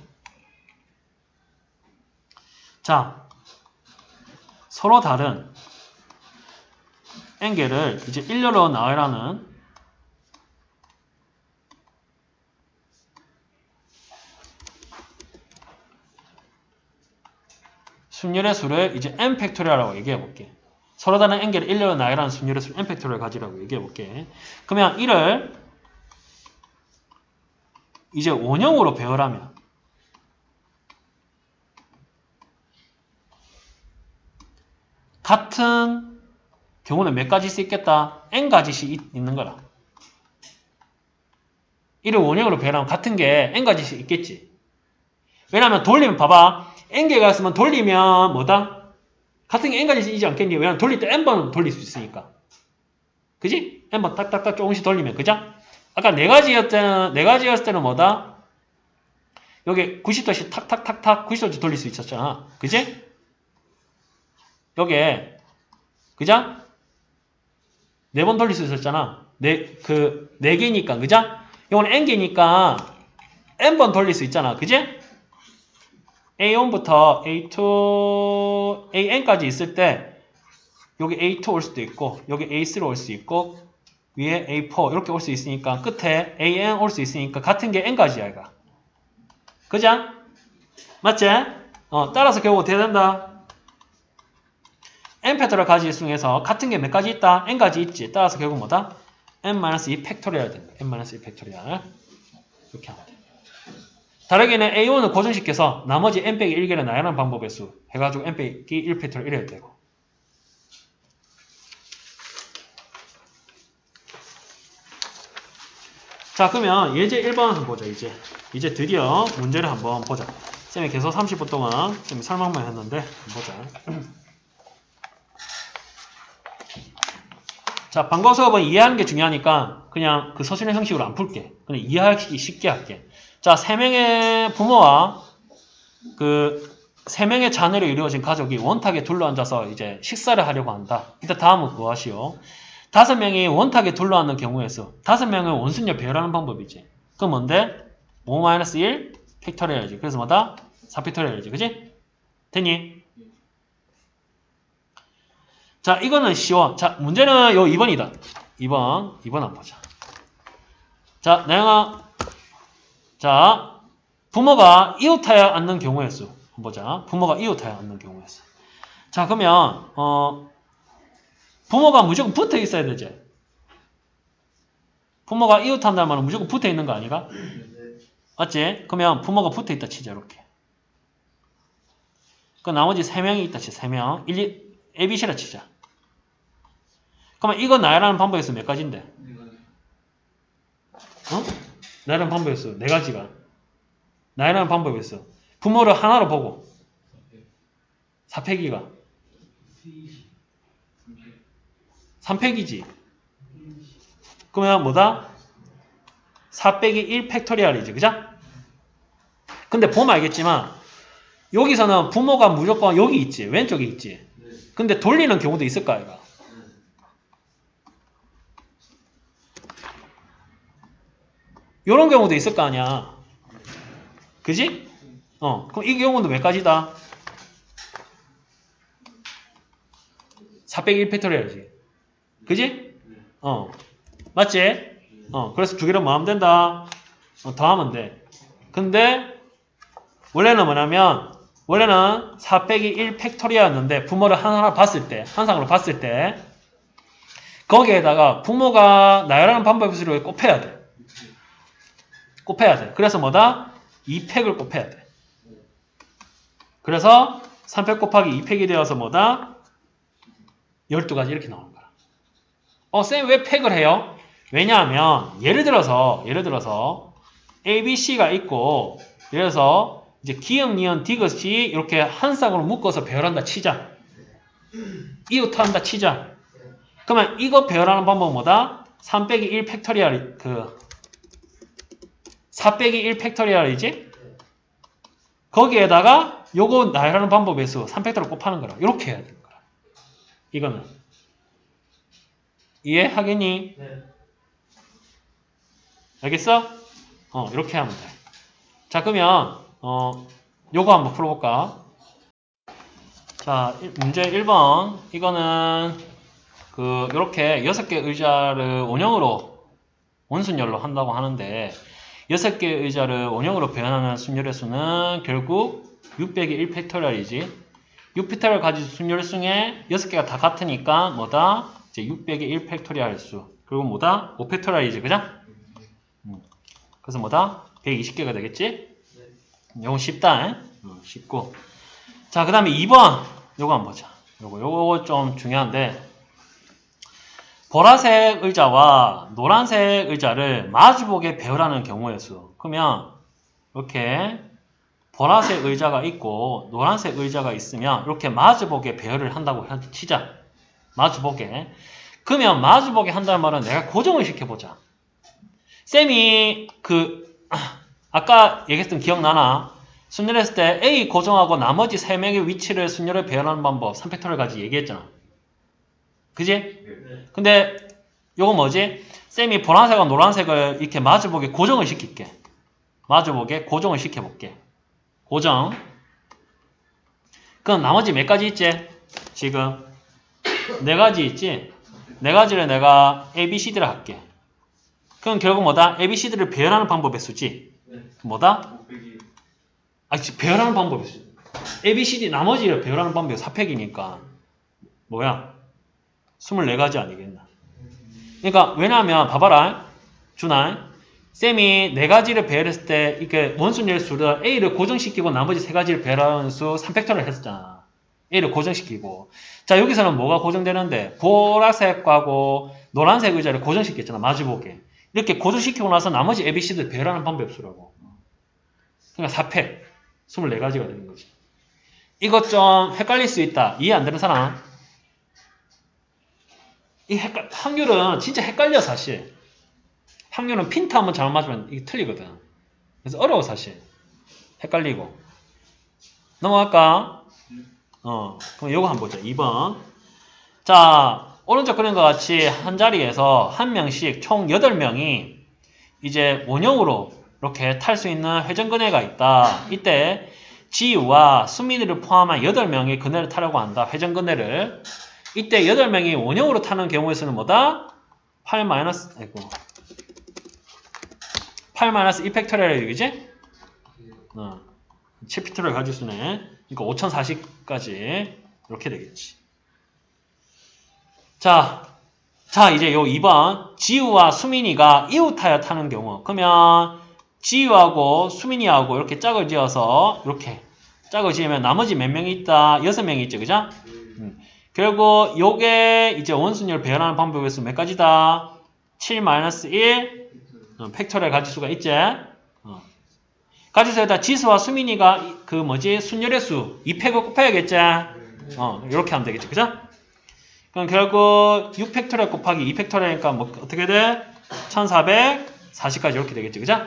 자, 서로 다른 앵겔을 이제 일렬로 나열하는 순열의 수를 이제 n 팩토리얼이라고 얘기해 볼게. 서로 다른 앵겔을 일렬로 나열하는 순열의 수를 n 팩토리얼 가지라고 얘기해 볼게. 그러면 이를 이제 원형으로 배열하면 같은 경우는 몇 가지 수 있겠다? n가지씩 있는 거라. 이를 원형으로 배열하면 같은 게 n가지씩 있겠지. 왜냐면 돌리면 봐봐. n개가 있으면 돌리면 뭐다? 같은 게 n가지씩 있지 않겠니? 왜냐면 돌릴 때 n번 돌릴 수 있으니까. 그지? n번 딱딱딱 조금씩 돌리면. 그죠? 아까 4가지였을 때는 뭐다? 여기 90도씩 탁탁탁탁 90도씩 돌릴 수 있었잖아. 그지? 요게 그죠? 4번 돌릴 수 있었잖아. 4개니까. 그죠? 이건 n개니까 n번 돌릴 수 있잖아. 그지? A1부터 A2, AN까지 있을 때 여기 A2 올 수도 있고 여기 A3 올 수 있고 위에 A4 이렇게 올 수 있으니까 끝에 AN 올 수 있으니까 같은 게 n가지야 얘가. 그죠? 맞지? 따라서 결국 어떻게 된다? n 팩토리얼 가지 중에서 같은 게 몇 가지 있다? n가지 있지. 따라서 결국 뭐다? n-2 팩토리얼 된다. n-2 팩토리얼 이렇게 하면 돼. 다르게는 A1을 고정시켜서 나머지 n-1개를 나열하는 방법의 수 해가지고 n-1 팩토리얼 이래야 되고. 자, 그러면 예제 1번 한번 보자. 이제 드디어 문제를 한번 보자. 쌤이 계속 30분 동안 쌤이 설명만 했는데 보자. 자, 방과후 수업은 이해하는 게 중요하니까 그냥 그 서술형 형식으로 안 풀게. 그냥 이해하기 쉽게 할게. 자, 3명의 부모와 그 3명의 자녀로 이루어진 가족이 원탁에 둘러앉아서 이제 식사를 하려고 한다. 이때 다음은 그거 하시오. 5명이 원탁에 둘러앉는 경우의 수. 5명을 원순열 배열하는 방법이지. 그럼 뭔데? 5-1 팩토리얼이지. 그래서 뭐다? 4팩토리얼이지. 그지? 됐니? 자, 이거는 쉬워. 자, 문제는 요 2번이다. 2번 한번 보자. 자, 자, 부모가 이웃하여 앉는 경우의 수. 한번 보자. 부모가 이웃하여 앉는 경우의 수. 자, 그러면 부모가 무조건 붙어 있어야 되지. 부모가 이웃한다는 말은 무조건 붙어 있는 거 아니가? 맞지? 그러면 부모가 붙어 있다 치자, 이렇게. 그 나머지 3명이 있다 치자, 3명. ABC라 치자. 그러면 이거 나열하는 방법의 수 몇 가지인데? 나열하는 방법의 수 4가지가. 나열하는 방법의 수. 부모를 하나로 보고. 4팩이가. 3팩이지. 그러면 뭐다? 4 빼기 1 팩토리얼이지. 그죠? 근데 보면 알겠지만 여기서는 부모가 무조건 여기 있지. 왼쪽에 있지. 근데 돌리는 경우도 있을까 이거? 요런 경우도 있을 거 아니야. 그지? 그럼 이 경우는 몇 가지다? 4 빼기 1 팩토리얼이지. 그지? 맞지? 그래서 두 개를 뭐 하면 된다? 더하면 돼. 근데 원래는 뭐냐면 원래는 4 빼기 1 팩토리얼이었는데 부모를 하나하나 봤을 때 한상으로 봤을 때 거기에다가 부모가 나열하는 방법을 곱해야 돼. 곱해야 돼. 그래서 뭐다? 2팩을 곱해야 돼. 그래서 3팩 곱하기 2팩이 되어서 뭐다? 12가지 이렇게 나오는 거야. 쌤 왜 팩을 해요? 왜냐하면 예를 들어서 A, B, C가 있고 예를 들어서 이제 기역, 니은, 디귿이 이렇게 한 쌍으로 묶어서 배열한다 치자. 이웃한다 치자. 그러면 이거 배열하는 방법은 뭐다? 3 빼기 1 팩토리얼 4 빼기 1 팩토리얼이지? 거기에다가 요거 나열하는 방법의 수 3팩토리얼 곱하는 거라. 이렇게 해야 되는 거야. 이거는 이해하겠니? 네. 알겠어? 이렇게 하면 돼. 자, 그러면 요거 한번 풀어볼까? 자, 문제 1번. 이거는 요렇게 6개 의자를 원형으로 원순열로 한다고 하는데 6개 의자를 원형으로 배현하는 순열의 수는 결국 6 빼기 1 팩토리얼이지. 6 팩토리얼 가진 순열 중에 6개가 다 같으니까 뭐다? 이제 6 빼기 1 팩토리얼 수. 그리고 뭐다? 5 팩토리얼이지. 그죠? 그래서 뭐다? 120개가 되겠지? 요거 쉽다. 쉽고. 자, 그 다음에 2번. 요거 한번 보자. 요거 좀 중요한데 보라색 의자와 노란색 의자를 마주보게 배열하는 경우의 수. 그러면 이렇게 보라색 의자가 있고 노란색 의자가 있으면 이렇게 마주보게 배열을 한다고 치자. 마주보게. 그러면 마주보게 한다는 말은 내가 고정을 시켜보자. 쌤이 아까 얘기했던 기억나나? 순열했을 때 A 고정하고 나머지 3명의 위치를 순열에 배열하는 방법 3팩토리얼 가지 얘기했잖아. 그지? 네. 근데 요거 뭐지? 쌤이 보라색과 노란색을 이렇게 마주보게 고정을 시킬게. 마주보게 고정을 시켜볼게. 고정. 그럼 나머지 몇 가지 있지? 지금 4가지 있지? 4가지를 내가 A, B, C, D를 할게. 그럼 결국 뭐다? A, B, C, D를 배열하는 방법의 수지? 네. 뭐다? 5 빼기 배열하는 방법의 수. A, B, C, D 나머지를 배열하는 방법이 4팩이니까 뭐야? 24가지 아니겠나? 그러니까 왜냐하면 봐봐라. 준아. 쌤이 4가지를 배열했을 때 이렇게 원순열 수를 A를 고정시키고 나머지 3가지를 배열하는 수 3팩토리얼 했었잖아. A를 고정시키고. 자, 여기서는 뭐가 고정되는데? 보라색하고 노란색 의자를 고정시켰잖아. 마주보게. 이렇게 고정시키고 나서 나머지 A, B, C를 배열하는 방법의 수라고. 그러니까 4팩. 24가지가 되는 거지. 이것 좀 헷갈릴 수 있다. 이해 안 되는 사람? 확률은 진짜 헷갈려, 사실. 확률은 핀트 한번 잘못 맞으면 이게 틀리거든. 그래서 어려워, 사실. 헷갈리고. 넘어갈까? 그럼 요거 한번 보자. 2번. 자, 오른쪽 그린 것 같이 한 자리에서 한 명씩 총 8명이 이제 원형으로 이렇게 탈 수 있는 회전근해가 있다. 이때 지우와 수민이를 포함한 8명이 그네를 타려고 한다. 회전근해를. 이때 8명이 원형으로 타는 경우에서는 뭐다? 8 1팩토리얼 얘기지? 7팩토리얼 가질 수네. 그러니까 5040까지 이렇게 되겠지. 자, 이제 요 2번. 지우와 수민이가 이웃하여 타는 경우. 그러면 지우하고 수민이하고 이렇게 짝을 지어서 이렇게 짝을 지으면 나머지 몇 명이 있다? 6명이 있죠. 그죠? 결국 요게 이제 원순열 배열하는 방법에서 몇 가지다? 7-1 팩토리얼 가질 수가 있지? 가지수에다 지수와 수민이가 순열의 수 2팩을 곱해야겠지? 이렇게 하면 되겠지. 그죠? 그럼 결국 6팩토리얼 곱하기 2팩토리얼이니까 뭐 어떻게 돼? 1440까지 이렇게 되겠지. 그죠?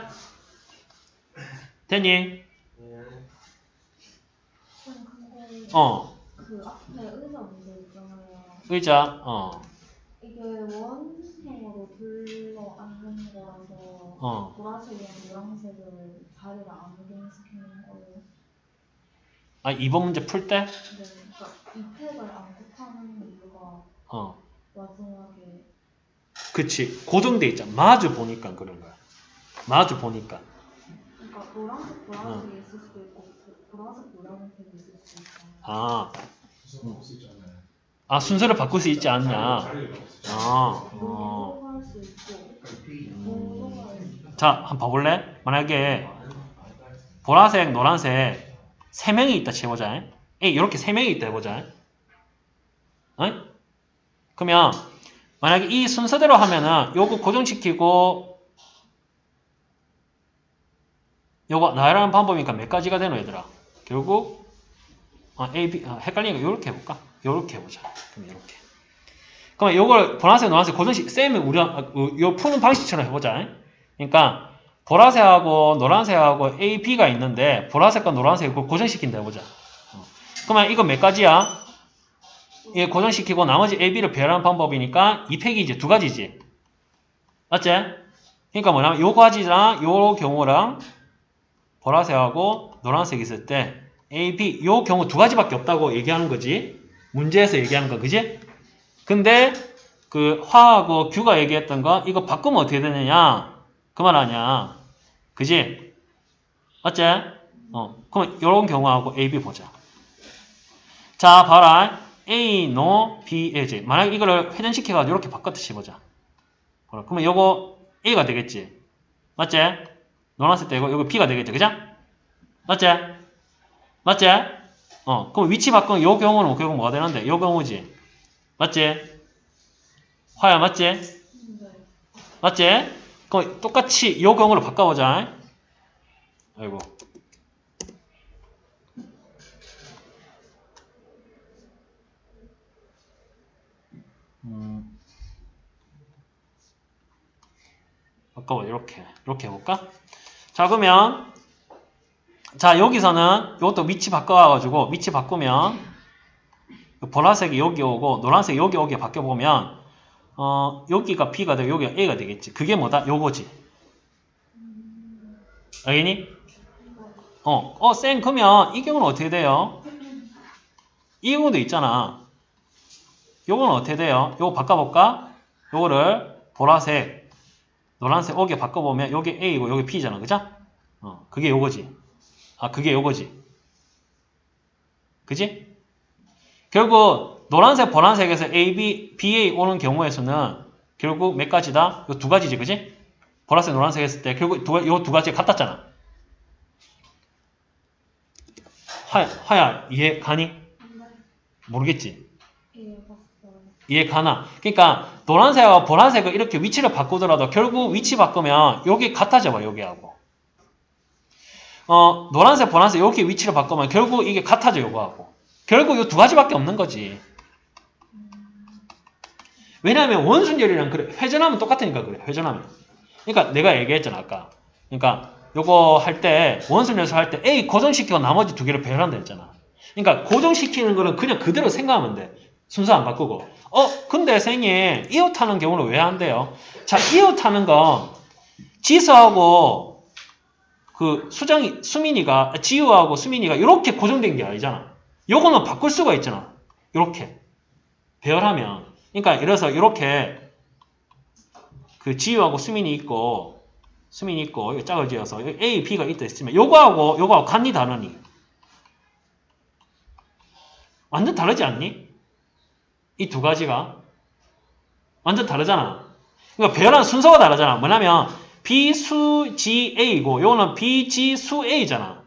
됐니? 그 앞에 의자 문제 있잖아요. 의자, 이게 원형으로 둘러 앉는 거라서 보라색이랑 노란색을 자리를 안 옮기는 거예요. 아, 2번 문제 풀 때? 네, 그러니까 이 팩을 안 곱하는 이유가 마지막에 그치. 고정돼 있잖아. 마주 보니까 그런 거야. 마주 보니까. 그러니까 노란색 보라색이 있을 수도 있고 보라색 노란색이 있을 수도 있잖아요. 순서를 바꿀 수 있지 않냐. 동동할 수 있고 동동할 수 있고. 자, 한번 봐볼래? 만약에 보라색, 노란색 3명이 있다 쳐보자. 이렇게 3명이 있다 해보자. 그러면 만약에 이 순서대로 하면은 요거 고정시키고 요거 나열하는 방법이니까 몇 가지가 되노 얘들아? 결국 A, B 헷갈리니까 요렇게 해볼까? 요렇게 해보자. 그럼 요렇게. 그러면 요걸 보라색, 노란색 고정식 쌤이 우리가 요 푸는 방식처럼 해보자. 그러니까 보라색하고 노란색하고 A, B가 있는데 보라색과 노란색을 고정시킨다 해보자. 그러면 이거 몇 가지야? 예, 고정시키고 나머지 A, B를 배열하는 방법이니까 이 팩이 이제 두 가지지. 맞지? 그러니까 뭐냐면 요 가지랑 요 경우랑 보라색하고 노란색 있을 때 A, B 요 경우 두 가지밖에 없다고 얘기하는 거지. 문제에서 얘기하는 거, 그지? 근데 그 화하고 규가 얘기했던 거 이거 바꾸면 어떻게 되느냐? 그 말 아니야. 그지? 맞지? 그럼 요런 경우하고 A, B 보자. 자, 봐라. A, no, B, A지. 만약 이거를 회전시켜가지고 이렇게 바꿔듯이 보자. 그러면 요거 A가 되겠지. 맞지? 노란색 되고 요거 B가 되겠지. 그죠? 맞지? 맞지? 그럼 위치 바꾸면 요 경우는 결국 뭐가 되는데? 요 경우지. 맞지? 화야, 맞지? 네. 맞지? 그럼 똑같이 요 경우로 바꿔보자. 아이고. 바꿔봐. 이렇게 해볼까? 자, 그러면 자, 여기서는 이것도 위치 바꿔가지고 위치 바꾸면 보라색이 여기 오고 노란색이 여기 오게 바뀌어보면 여기가 B가 되고 여기가 A가 되겠지. 그게 뭐다? 요거지. 알겠니? 쌤, 그러면 이 경우는 어떻게 돼요? 이 경우도 있잖아. 요거는 어떻게 돼요? 요거 바꿔볼까? 요거를 보라색, 노란색 오게 바꿔보면 여기 A고 여기 B잖아. 그죠? 그게 요거지. 그게 요거지. 그지? 결국 노란색, 보라색에서 A, B, BA 오는 경우에서는 결국 몇 가지다? 요 두 가지지. 그지? 보라색, 노란색 했을 때 결국 요 두 가지 같았잖아. 화야 이해 가니? 모르겠지? 예, 봤어요. 이해 가나? 그러니까 노란색하고 보라색을 이렇게 위치를 바꾸더라도 결국 위치 바꾸면 여기 같아져 봐. 여기하고. 노란색, 보라색 여기 위치를 바꾸면 결국 이게 같아져 요거하고. 결국 요 두 가지밖에 없는 거지. 왜냐하면 원순열이랑 그래. 회전하면 똑같으니까 그래. 회전하면. 그러니까 내가 얘기했잖아 아까. 그러니까 요거 할 때 원순열수 할 때 A 고정시키고 나머지 두 개를 배열한다 했잖아. 그러니까 고정시키는 거는 그냥 그대로 생각하면 돼. 순서 안 바꾸고. 근데 생이 이웃하는 경우는 왜 안 돼요? 자, 이웃하는 건 지수하고 그 지우하고 수민이가 이렇게 고정된 게 아니잖아. 요거는 바꿀 수가 있잖아. 이렇게 배열하면. 그러니까 이래서 이렇게 그 지우하고 수민이 있고 이거 짝을 지어서 A, B가 있다 했으면 요거하고 간이 다르니? 완전 다르지 않니? 이 두 가지가 완전 다르잖아. 그러니까 배열하는 순서가 다르잖아. 뭐냐면 B, G, A고 요거는 B, G, 수, A잖아.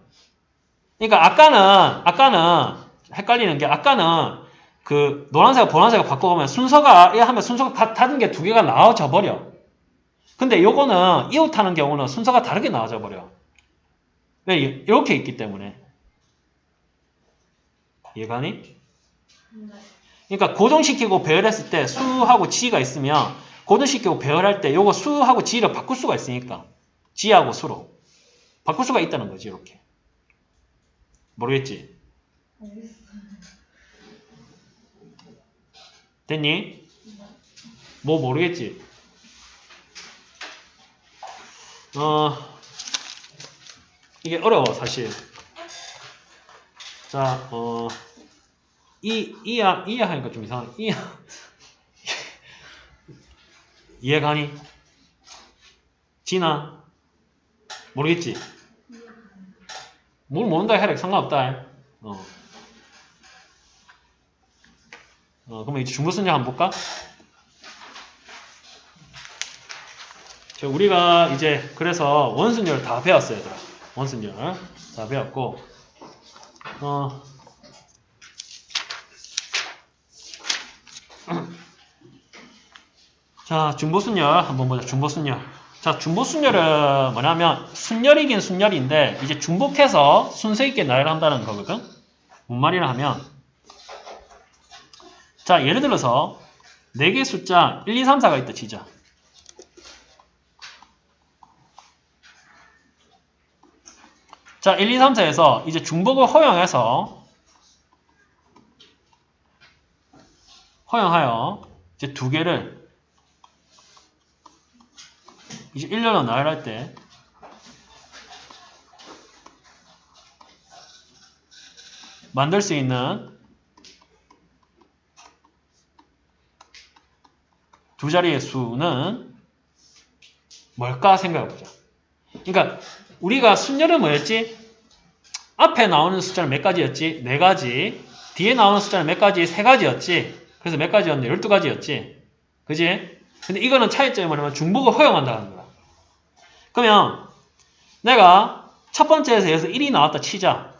그러니까 아까는 헷갈리는 게 아까는 그 노란색과 보라색을 바꿔보면 순서가 다른 게 두 개가 나와져 버려. 근데 요거는 이웃하는 경우는 순서가 다르게 나와져 버려. 왜? 이렇게 있기 때문에. 이해가니? 네. 그러니까 고정시키고 배열했을 때 수하고 지가 있으면 고정시키고 배열할 때 요거 수하고 지를 바꿀 수가 있으니까 지하고 수로 바꿀 수가 있다는 거지. 이렇게. 모르겠지? 알겠어요. 됐니? 뭐 모르겠지? 이게 어려워 사실. 자, 이해하니까 좀 이상해. 이해가니? 지나? 모르겠지? 뭘 모른다 해라 상관없다. 그러면 이제 중보순열 한번 볼까? 우리가 이제 그래서 원순열 다 배웠어요, 얘들아. 원순열 다 배웠고, 자, 중보순열 한번 보자. 중보순열. 자, 중보순열은 뭐냐면 순열이긴 순열인데 이제 중복해서 순서 있게 나열한다는 거거든. 뭔 말이라 하면, 자, 예를 들어서 4개의 숫자 1, 2, 3, 4가 있다 치자. 자, 1, 2, 3, 4에서 이제 중복을 허용하여 이제 2개를 이제 일렬로 나열할 때 만들 수 있는 두 자리의 수는 뭘까 생각해보자. 그러니까 우리가 순열은 뭐였지? 앞에 나오는 숫자는 몇 가지였지? 4가지. 뒤에 나오는 숫자는 몇 가지? 3가지였지. 그래서 몇 가지였네? 12가지였지. 그지? 근데 이거는 차이점이 뭐냐면 중복을 허용한다는 거야. 그러면 내가 첫 번째에서 여기서 1이 나왔다 치자.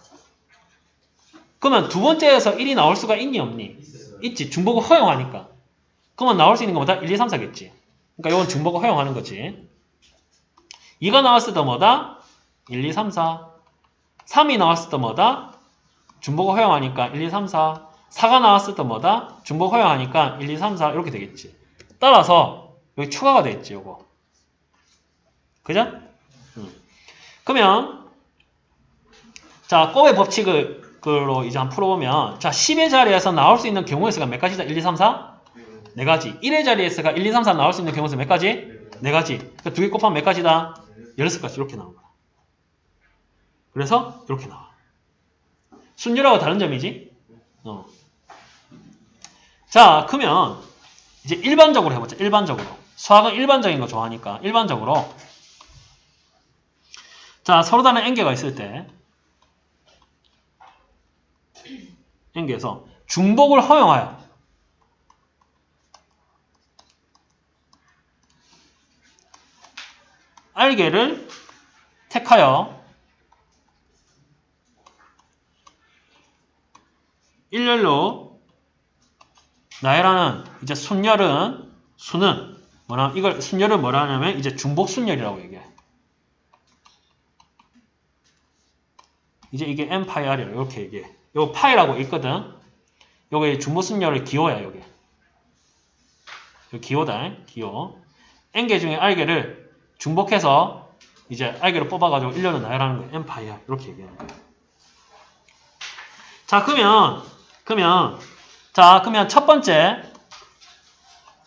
그러면 두 번째에서 1이 나올 수가 있니 없니? 있지. 중복을 허용하니까. 그러면 나올 수 있는 건 뭐다? 1, 2, 3, 4겠지. 그러니까 이건 중복을 허용하는 거지. 2가 나왔을 때 뭐다? 1, 2, 3, 4. 3이 나왔을 때 뭐다? 중복을 허용하니까 1, 2, 3, 4. 4가 나왔을 때 뭐다? 중복 허용하니까 1, 2, 3, 4 이렇게 되겠지. 따라서 여기 추가가 되겠지, 요거. 그죠? 그러면 자, 곱의 법칙으로 이제 한번 풀어보면 자, 10의 자리에서 나올 수 있는 경우의 수가 몇 가지다? 1, 2, 3, 4? 4가지. 1의 자리에서가 1, 2, 3, 4 나올 수 있는 경우의 수 몇 가지? 4가지. 그러니까 2개 곱하면 몇 가지다? 16가지. 이렇게 나온 거야. 그래서 이렇게 나와. 순열하고 다른 점이지? 자, 그러면 이제 일반적으로 해보자. 일반적으로. 수학은 일반적인 거 좋아하니까 일반적으로 자, 서로 다른 n개가 있을 때 n개에서 중복을 허용하여 R개를 택하여 일렬로 나열하는 이제 수는 뭐냐? 이걸 순열을 뭐라 하냐면 이제 중복 순열이라고 얘기해. 이제 이게 n 파이 r이라고 이렇게 얘기해. 요거 파이라고 있거든. 요게 중복 순열의 기호야, 요게. 요 기호다. 기호. n개 중에 r개를 중복해서 이제 r개를 뽑아가지고 일렬로 나열하는 거야. n 파이 r 이렇게 얘기하는 거야. 자, 그러면 첫 번째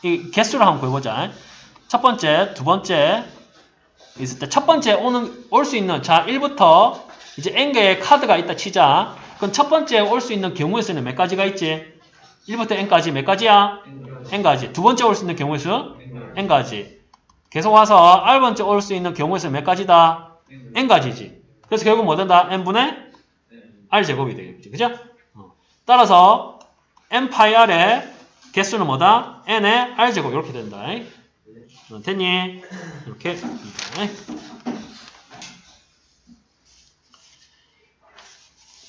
이 개수를 한번 구해보자. 첫 번째, 두 번째 있을 때 첫 번째 올 수 있는 자 1부터 이제 n개의 카드가 있다 치자. 그럼 첫 번째 올 수 있는 경우의 수는 몇 가지가 있지? 1부터 n까지 몇 가지야? n가지. 두 번째 올 수 있는 경우의 수? n가지. 계속 와서 r번째 올 수 있는 경우의 수는 몇 가지다? n가지지. 그래서 결국 뭐 된다? n분의 r제곱이 되겠지. 그죠? 따라서 n 파이 r의 개수는 뭐다? n의 r제곱 이렇게 된다. 됐니? 이렇게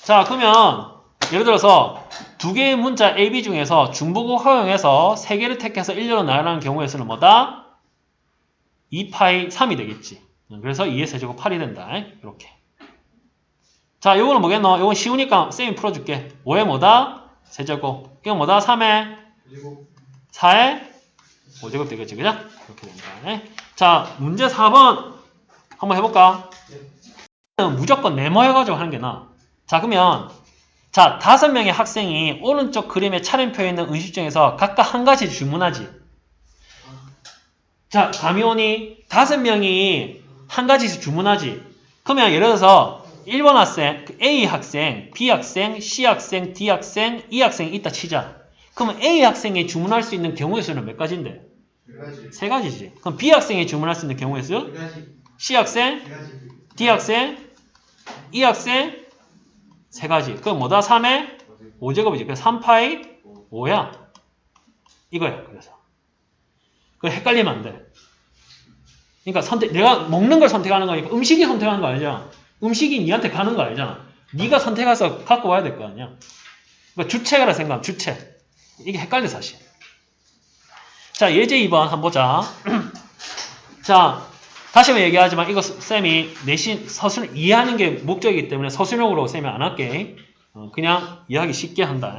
자, 그러면 예를 들어서 두 개의 문자 A, B 중에서 중복을 허용해서 세 개를 택해서 일렬로 나열하는 경우의 수는 뭐다? 2파이 3이 되겠지. 그래서 2의 세제곱 8이 된다. 이렇게. 자, 요거는 뭐겠노? 요건 쉬우니까 쌤이 풀어줄게. 5의 뭐다? 세제곱. 이건 뭐다? 3의 4의 5제곱 되겠지. 그죠? 이렇게 된다. 자, 문제 4번 한번 해볼까? 무조건 네모해가지고 하는 게 나아. 자, 그러면 자, 5명의 학생이 오른쪽 그림에 차림표에 있는 음식점에서 각각 한 가지 주문하지. 자, 감이 오니 5명이 한 가지씩 주문하지. 그러면 예를 들어서 1번 학생, A 학생, B 학생, C 학생, D 학생, E 학생이 있다 치자. 그러면 A 학생이 주문할 수 있는 경우의 수는 몇 가지인데? 3가지지. 그럼 B 학생이 주문할 수 있는 경우의 수? C 학생, D 학생, E 학생, 3가지. 그럼 뭐다? 3의 5제곱이지. 그래서 3파이 5야. 이거야. 그래서. 그 헷갈리면 안 돼. 그러니까 내가 먹는 걸 선택하는 거니까 음식이 선택하는 거 아니잖아. 음식이 니한테 가는 거 아니잖아. 네가 선택해서 갖고 와야 될 거 아니야. 그러니까 주체가라 생각하면 주체. 이게 헷갈려 사실. 자, 예제 2번 한번 보자. 자, 다시 한번 얘기하지만 이거 쌤이 내신 서술 이해하는 게 목적이기 때문에 서술형으로 쌤이 안 할게. 그냥 이해하기 쉽게 한다.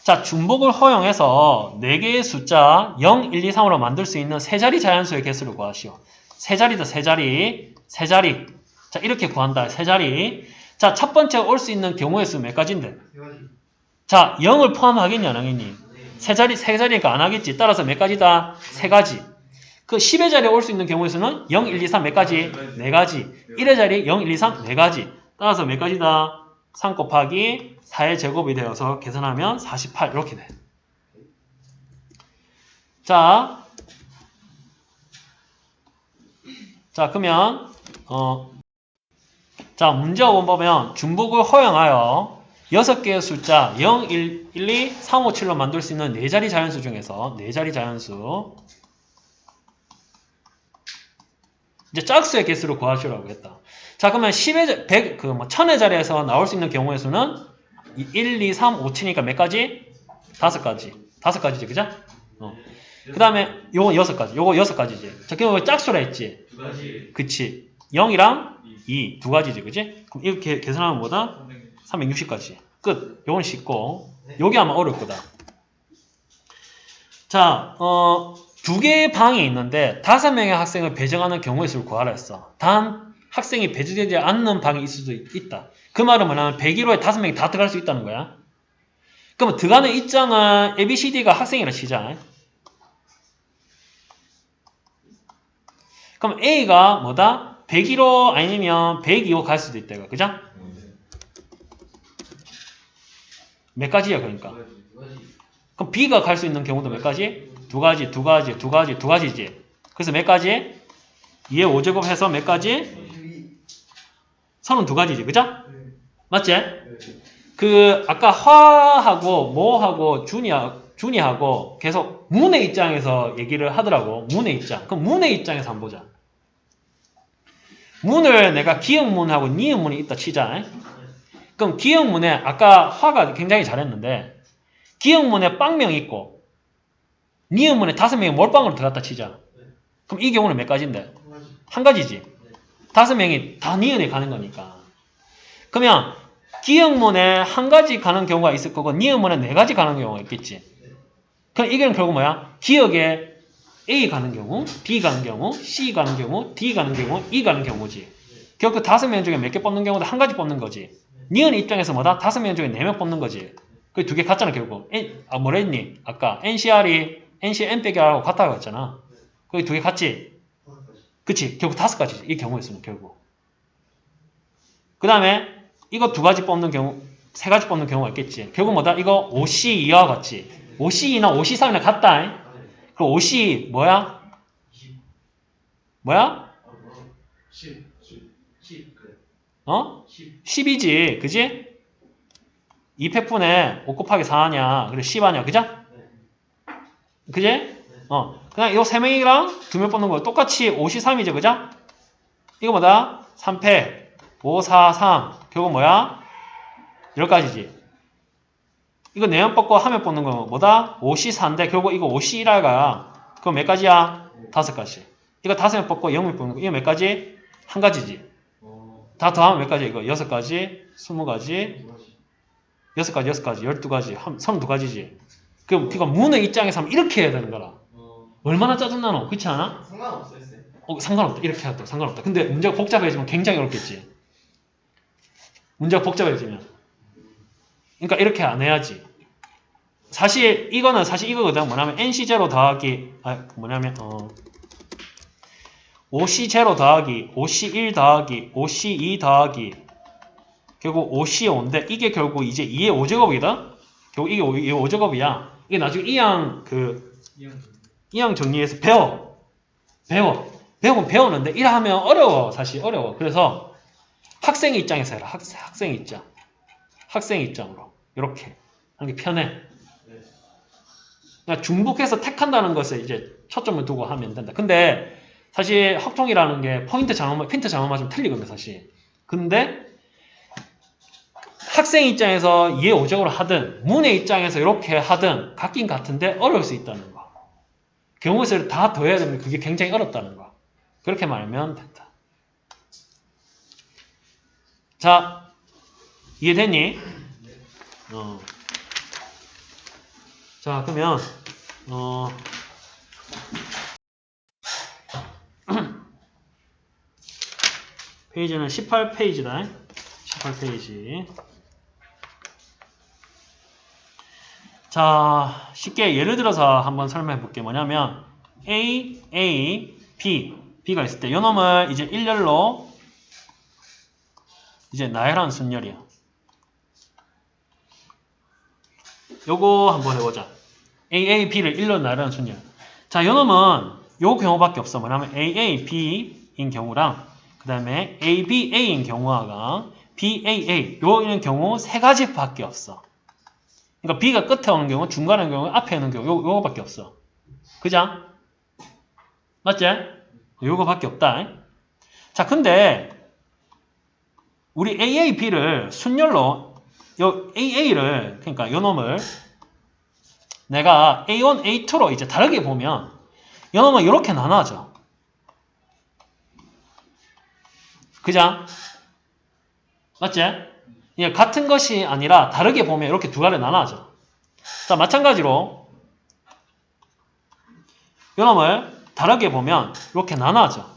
자, 중복을 허용해서 4개의 숫자 0, 1, 2, 3으로 만들 수 있는 세 자리 자연수의 개수를 구하시오. 세 자리다, 세 자리. 세 자리. 자, 이렇게 구한다. 세 자리. 자, 첫 번째 올 수 있는 경우의 수 몇 가지인데? 자, 0을 포함하겠니, 안 하겠니? 세 자리니까 안 하겠지. 따라서 몇 가지다? 3가지. 그 10의 자리에 올 수 있는 경우의 수는 0, 1, 2, 3 몇 가지? 4가지. 1의 자리에 0, 1, 2, 3 4가지. 따라서 몇 가지다? 3 곱하기 4의 제곱이 되어서 계산하면 48 이렇게 돼. 자, 그러면 자, 문제 5번 보면 중복을 허용하여 6개의 숫자 0, 1, 2, 3, 5, 7로 만들 수 있는 4자리 자연수 중에서 4자리 자연수 이제 짝수의 개수를 구하시라고 했다. 자, 그러면 1000의 자리에서 나올 수 있는 경우의 수는 1, 2, 3, 5, 7이니까 몇 가지? 5가지. 5가지지, 그죠? 그 다음에 요거 6가지. 요거 6가지지. 자, 그럼 짝수라 했지? 2가지. 그치. 0이랑 2, 2가지지, 그지? 그럼 이렇게 계산하면 뭐다? 360까지. 끝. 요건 쉽고. 요게 아마 어려울 거다. 자, 2개의 방이 있는데 5명의 학생을 배정하는 경우의 수를 구하라 했어. 단 학생이 배정되지 않는 방이 있을 수도 있다. 그 말은 뭐냐면 101호에 5명이 다 들어갈 수 있다는 거야. 그러면 들어가는 입장은 ABCD가 학생이라 치자. 그럼 A가 뭐다? 101호 아니면 102호 갈 수도 있다. 그죠? 몇 가지야 그러니까. 그럼 B가 갈 수 있는 경우도 몇 가지? 2가지지. 그래서 몇 가지? 2의 5제곱 해서 몇 가지? 32가지지. 그죠? 맞지? 그 아까 화하고 모하고 준이하고 계속 문의 입장에서 얘기를 하더라고. 문의 입장. 그럼 문의 입장에서 한번 보자. 문을 내가 기역문하고 니은문이 있다 치자. 그럼 기역문에 아까 화가 굉장히 잘했는데 기역문에 빵명이 있고 니은문에 5명이 몰빵으로 들어갔다 치자. 그럼 이 경우는 몇 가지인데? 한 가지지. 5명이 다 니은에 가는 거니까. 그러면 기역문에 한 가지 가는 경우가 있을 거고 니은문에 4가지 가는 경우가 있겠지. 그럼 이게 결국 뭐야? 기역에 A 가는 경우, B 가는 경우, C 가는 경우, D 가는 경우, E 가는 경우지. 결국 그 5명 중에 몇 개 뽑는 경우도 한 가지 뽑는 거지. 니은 입장에서 뭐다? 5명 중에 4명 뽑는 거지. 그 2개 같잖아 결국. 뭐라 했니? 아까 NCR이 NC N 빼기 R하고 같다고 했잖아. 거기 2개 같지? 그치? 결국 5가지지. 이 경우였으면 결국. 그 다음에 이거 2가지 뽑는 경우, 3가지 뽑는 경우가 있겠지. 결국 뭐다? 이거 OC2와 같이. OC2나 OC3이나 같다. 그럼 OC 뭐야? 뭐야? 10 그래. 10이지. 그지? 2팩분에 5 곱하기 4하냐. 그래 10 하냐. 그죠? 그지? 그냥 요 3명이랑 2명 뽑는 거 똑같이 53이죠. 그죠? 이거 뭐다? 3팩 5, 4, 3 결국 뭐야? 10가지지. 이거 4명 뽑고 1명 뽑는 거 뭐다? 5C4인데 결국 이거 5C1할거야. 그럼 몇 가지야? 5가지. 이거 5명 뽑고 0명 뽑는 거 이거 몇 가지? 한 가지지. 다 더하면 몇 가지? 이거 6가지, 20가지, 6가지, 12가지, 32가지지. 그럼 이거 문의 입장에서 하면 이렇게 해야 되는 거라. 얼마나 짜증나노? 그렇지 않아? 상관없어요, 쌤. 상관없다. 이렇게 해도 상관없다. 근데 문제가 복잡해지면 굉장히 어렵겠지. 문제가 복잡해지면. 그러니까 이렇게 안 해야지. 사실 이거는 사실 이거거든. 뭐냐면 NC0 더하기 뭐냐면 OC0 더하기 OC1 더하기 OC2 더하기 결국 OC5인데 이게 결국 이제 2의 5제곱이다. 결국 이게 2의 5제곱이야. 이게 나중에 이항 정리해서 배우면 배우는데 이러하면 어려워. 사실 어려워. 그래서 학생 입장에서 해라. 학생 입장으로 이렇게 하는 게 편해. 그러니까 중복해서 택한다는 것에 이제 초점을 두고 하면 된다. 근데 사실 확통이라는 게 핀트 장엄만 좀 틀리거든요, 사실. 근데 학생 입장에서 2의 5제곱으로 하든 문의 입장에서 이렇게 하든 같긴 같은데 어려울 수 있다는 거. 경우의 수를 다 더해야 되면 그게 굉장히 어렵다는 거. 그렇게 말하면 된다. 자, 이해됐니? 자, 그러면 페이지는 18페이지다. 18페이지. 자, 쉽게 예를 들어서 한번 설명해 볼게. 뭐냐면 A, B가 있을 때 이놈을 이제 일렬로 이제 나열한 순열이야. 요거 한번 해보자. A, B를 일렬로 나열한 순열. 자, 요놈은 요 경우밖에 없어. 뭐냐면 A, B인 경우랑 그 다음에 A, B, A인 경우가 B, A, 요인 경우 세 가지밖에 없어. 그러니까 B가 끝에 오는 경우, 중간에 오는 경우, 앞에 오는 경우 요거밖에 없어. 그죠? 맞지? 요거밖에 없다. 자, 근데 우리 AA, B를 순열로 요 AA를 그러니까 요 놈을 내가 A1, A2로 이제 다르게 보면 요 놈은 이렇게 나눠져. 그죠? 맞지? 예, 같은 것이 아니라 다르게 보면 이렇게 두 가지로 나눠져. 자, 마찬가지로 요 놈을 다르게 보면 이렇게 나눠져.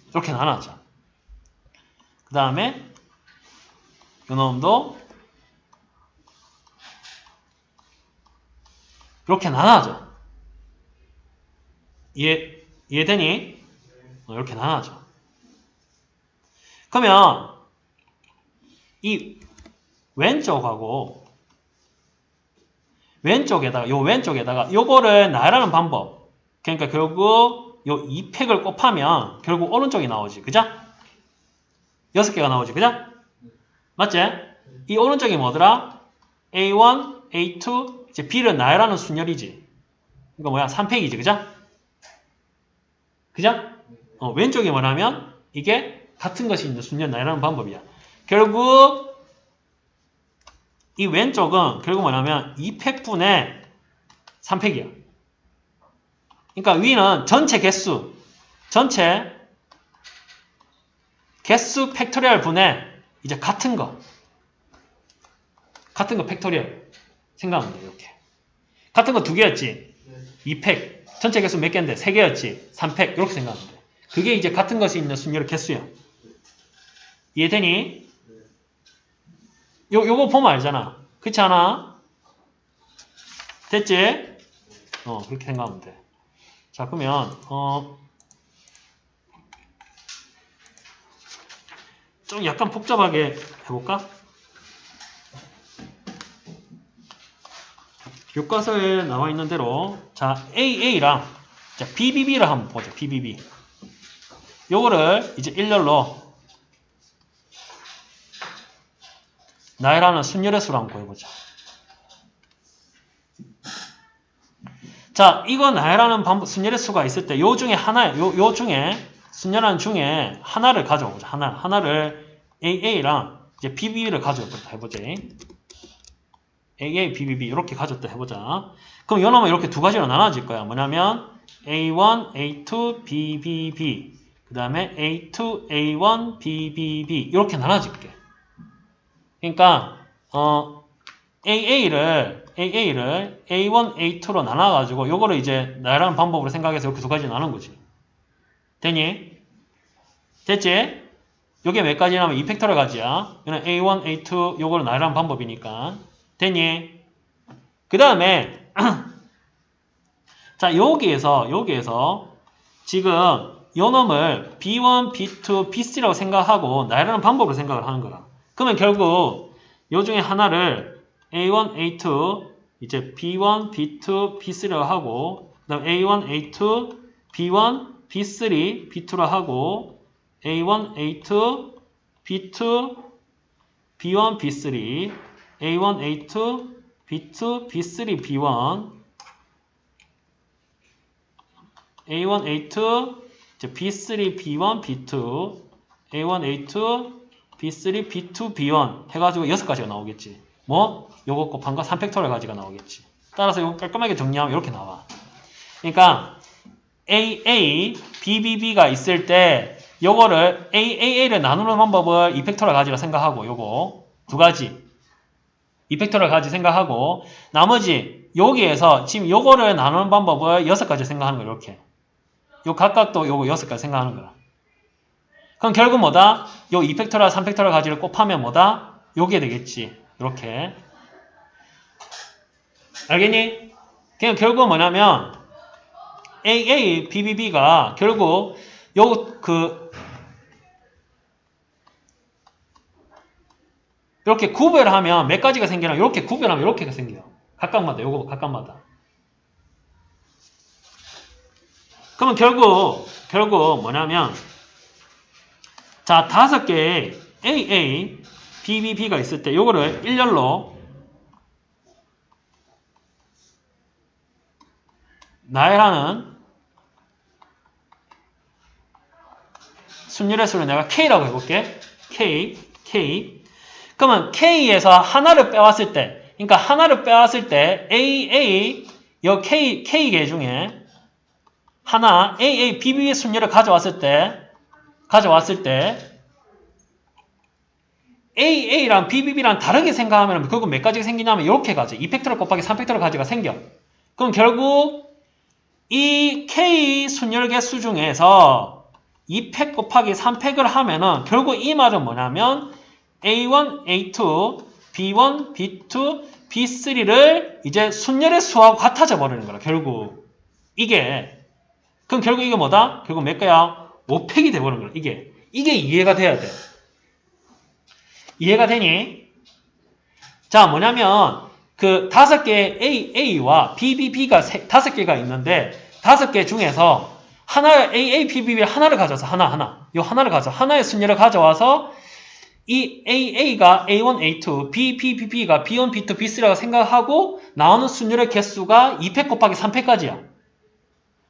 이렇게 나눠져. 그 다음에 요 놈도 이렇게 나눠져. 이해되니? 이렇게 나눠져. 그러면 이 왼쪽하고 왼쪽에다가 요거를 나열하는 방법. 그러니까 결국 요 2팩을 곱하면 결국 오른쪽이 나오지. 그죠? 6개가 나오지. 그죠? 맞지? 이 오른쪽이 뭐더라? A1, A2, 이제 B를 나열하는 순열이지. 이거 뭐야? 3팩이지. 그죠? 그죠? 왼쪽이 뭐냐면 이게 같은 것이 있는 순열 나열하는 방법이야. 결국 이 왼쪽은 결국 뭐냐면 2팩분의 3팩이야. 그러니까 위는 전체 개수 팩토리얼 분의 이제 같은 거 팩토리얼 생각하면 돼. 이렇게 같은 거 2개였지. 2팩 전체 개수 몇 개인데 3개였지. 3팩 이렇게 생각하면 돼. 그게 이제 같은 것이 있는 순열의 개수야. 이해되니? 요거 보면 알잖아. 그렇지 않아? 됐지? 그렇게 생각하면 돼. 자, 그러면 좀 약간 복잡하게 해볼까? 교과서에 나와 있는 대로 자, AA랑 자, BBB를 한번 보자. BBB. 요거를 이제 일렬로 나열하는 순열의 수를 한번 구해보자. 자, 이거 나열하는 방법, 순열의 수가 있을 때 요 중에 하나, 요 중에 순열하는 중에 하나를 가져오자. 하나를 AA랑 이제 BBB를 가져오자. 해보자. AA, BBB 이렇게 가졌다 해보자. 그럼 요 놈은 이렇게 두 가지로 나눠질 거야. 뭐냐면 A1, A2, BBB 그 다음에 A2, A1, BBB 이렇게 나눠질게. 그러니까 AA를 A1, A2로 나눠가지고 요거를 이제 나열하는 방법으로 생각해서 이렇게 두 가지 나눈 거지. 되니? 됐지? 요게 몇 가지냐면 2팩토리얼 가지야. 이거는 A1, A2 요거를 나열하는 방법이니까. 됐니? 그 다음에 자 여기에서 지금 요 놈을 B1, B2, B3라고 생각하고 나열하는 방법으로 생각을 하는 거라. 그러면 결국 요 중에 하나를 A1, A2 이제 B1, B2, B3라고 하고 그 다음 A1, A2, B1, B3, B2라 하고 A1, A2, B2, B1, B3 A1, A2, B2, B3, B1 A1, A2, B3, B1, B2 A1, A2, B3, B2, B1 해가지고 6가지가 나오겠지. 뭐? 요거 곱한 거 3팩토리얼 가지가 나오겠지. 따라서 이거 깔끔하게 정리하면 이렇게 나와. 그러니까 AA, BBB가 있을 때 요거를 AA를 나누는 방법을 2팩토리얼 가지라 생각하고 요거 두 가지 2팩토리얼 가지 생각하고 나머지 여기에서 지금 요거를 나누는 방법을 6가지 생각하는 거야. 이렇게 요 각각도 요거 6가지 생각하는 거야. 그럼 결국 뭐다? 요 2팩토리얼, 3팩토리얼 가지를 곱하면 뭐다? 요게 되겠지. 이렇게 알겠니? 그냥 결국 뭐냐면 AA, BBB가 결국 이렇게 구별하면 몇 가지가 생기나? 이렇게 구별하면 이렇게가 생겨요. 각각마다 요거 각각마다. 그러면 결국 뭐냐면 자 5개의 AA, BBB가 있을 때 요거를 일렬로 나열하는 순열의 수를 내가 K라고 해볼게. K. 그러면 K에서 하나를 빼왔을 때, 그러니까 하나를 빼왔을 때 AA, 요 K개 중에 하나 AA, BB의 순열을 가져왔을 때 AA랑 BBB랑 다르게 생각하면 결국 몇 가지가 생기냐면 이렇게 가지. 2팩토리얼 곱하기 3팩토리얼 가지가 생겨. 그럼 결국 이 K 순열 개수 중에서 2팩 곱하기 3팩을 하면은 결국 이 말은 뭐냐면 A1, A2, B1, B2, B3를 이제 순열의 수하고 같아져 버리는 거라. 결국 이게 그럼 결국 이게 뭐다? 결국 몇 개야? 5팩이 돼버리는 거야. 이게 이해가 돼야 돼. 이해가 되니? 자 뭐냐면 그 5개의 AA와 BBB가 5개가 있는데 5개 중에서 하나의 AA, BBB 하나를 가져와서 하나를 가져 하나의 순열을 가져와서 이 AA가 A1, A2, BBB가 B1, B2, B3라고 생각하고 나오는 순열의 개수가 2팩 곱하기 3팩까지야.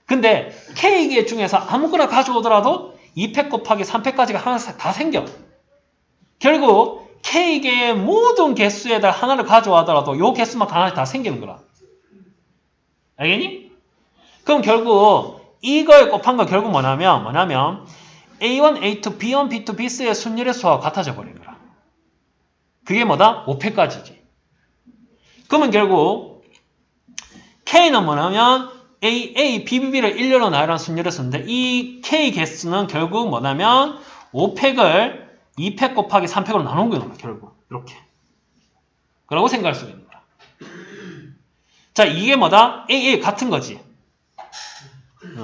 근데 K개 중에서 아무거나 가져오더라도 2팩 곱하기 3팩까지가 하나씩 다 생겨. 결국 K개의 모든 개수에다 하나를 가져와더라도 요 개수만 하나씩 다 생기는 거라. 알겠니? 그럼 결국 이거에 곱한 건 결국 뭐냐면 A1, A2, B1, B2, B3의 순열의 수와 같아져 버린 거라. 그게 뭐다? 5팩까지지. 그러면 결국 K는 뭐냐면 AA, BBB를 일렬로 나열한 순열의 수인데 이 K 개수는 결국 뭐냐면 5팩을 2팩 곱하기 3팩으로 나눈 거야. 결국 이렇게. 그라고 생각할 수가 있는 거야. 자 이게 뭐다? AA 같은 거지.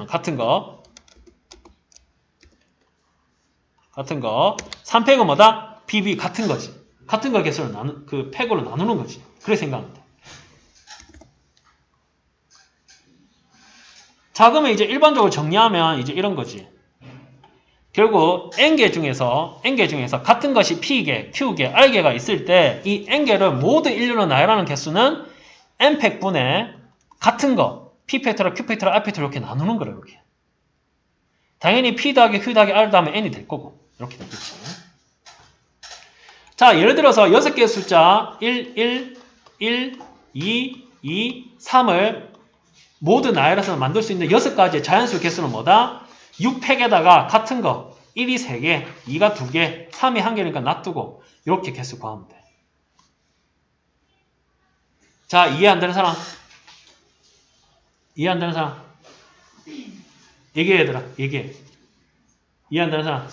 같은 거. 3팩은 뭐다? BB 같은 거지. 같은 거 개수를 그 팩으로 나누는 거지. 그렇게 생각하면 돼. 자, 그러면 이제 일반적으로 정리하면 이제 이런 거지. 결국 N개 중에서 같은 것이 P개, Q개, R개가 있을 때 이 N개를 모두 일렬로 나열하는 개수는 N팩분의 같은 거 P팩토리얼, Q팩토리얼, R팩토리얼 이렇게 나누는 거라 이렇게. 당연히 P 더하기 Q 더하기 R 다음에 N이 될 거고 이렇게 되겠지. 자, 예를 들어서 6개의 숫자 1, 2, 3을 모두 나열해서 만들 수 있는 6가지의 자연수 개수는 뭐다? 6팩에다가 같은 거 1이 3개, 2가 2개, 3이 1개니까 놔두고 이렇게 개수 구하면 돼. 자, 이해 안 되는 사람? 이해 안 되는 사람? 얘기해 얘들아. 얘기해. 이해 안 되는 사람?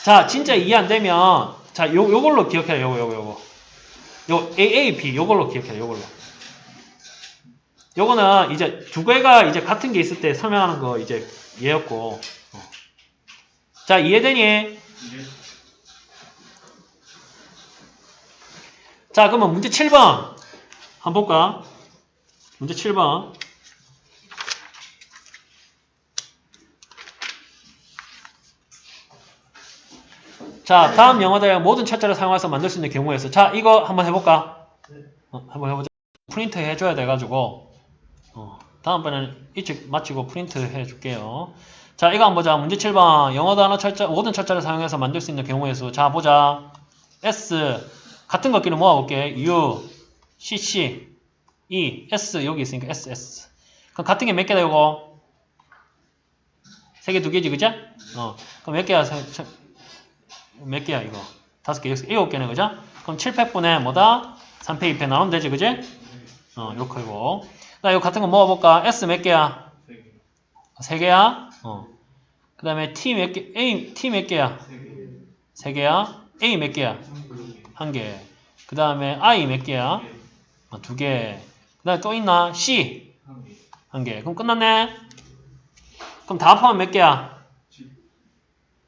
자, 진짜 이해 안 되면, 자, 요걸로 기억해라, 요거. 요 AAB, 요걸로 기억해라, 요걸로. 요거는 이제 두 개가 이제 같은 게 있을 때 설명하는 거 이제 얘였고. 자, 이해되니? 자, 그러면 문제 7번. 한번 볼까? 문제 7번. 자, 다음 영어들 모든 철자를 사용해서 만들 수 있는 경우에서. 자, 이거 한번 해볼까? 한번 해보자. 프린트 해줘야 돼가지고. 다음번에는 일찍 마치고 프린트 해줄게요. 자, 이거 한번 보자. 문제 7번. 영어 단어 철자, 모든 철자를 사용해서 만들 수 있는 경우의 수. 자, 보자. S. 같은 것끼리 모아볼게. U, CC, E, S. 여기 있으니까 SS. 그럼 같은 게 몇 개다, 이거? 3개, 2개지, 그죠? 그럼 몇 개야? 몇 개야, 이거? 5개, 7개네, 그죠? 그럼 7팩분의 뭐다? 3팩, 2팩 나누면 되지, 그지? 요거고. 나 이거 같은 거 모아볼까? S 몇 개야? 3개야? 그 다음에 T 몇 개, A, T 몇 개야? 3개야? A 몇 개야? 1개. 그 다음에 I 몇 개야? 2개. 그 다음에 또 있나? C 1개. 그럼 끝났네? 그럼 다 합하면 몇 개야?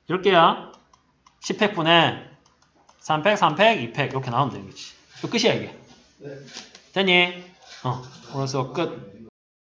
10개야? 10팩분의 3팩, 3팩, 2팩 이렇게 나오면 되는 거지. 이거 끝이야 이게. 됐니? 그래서 끝.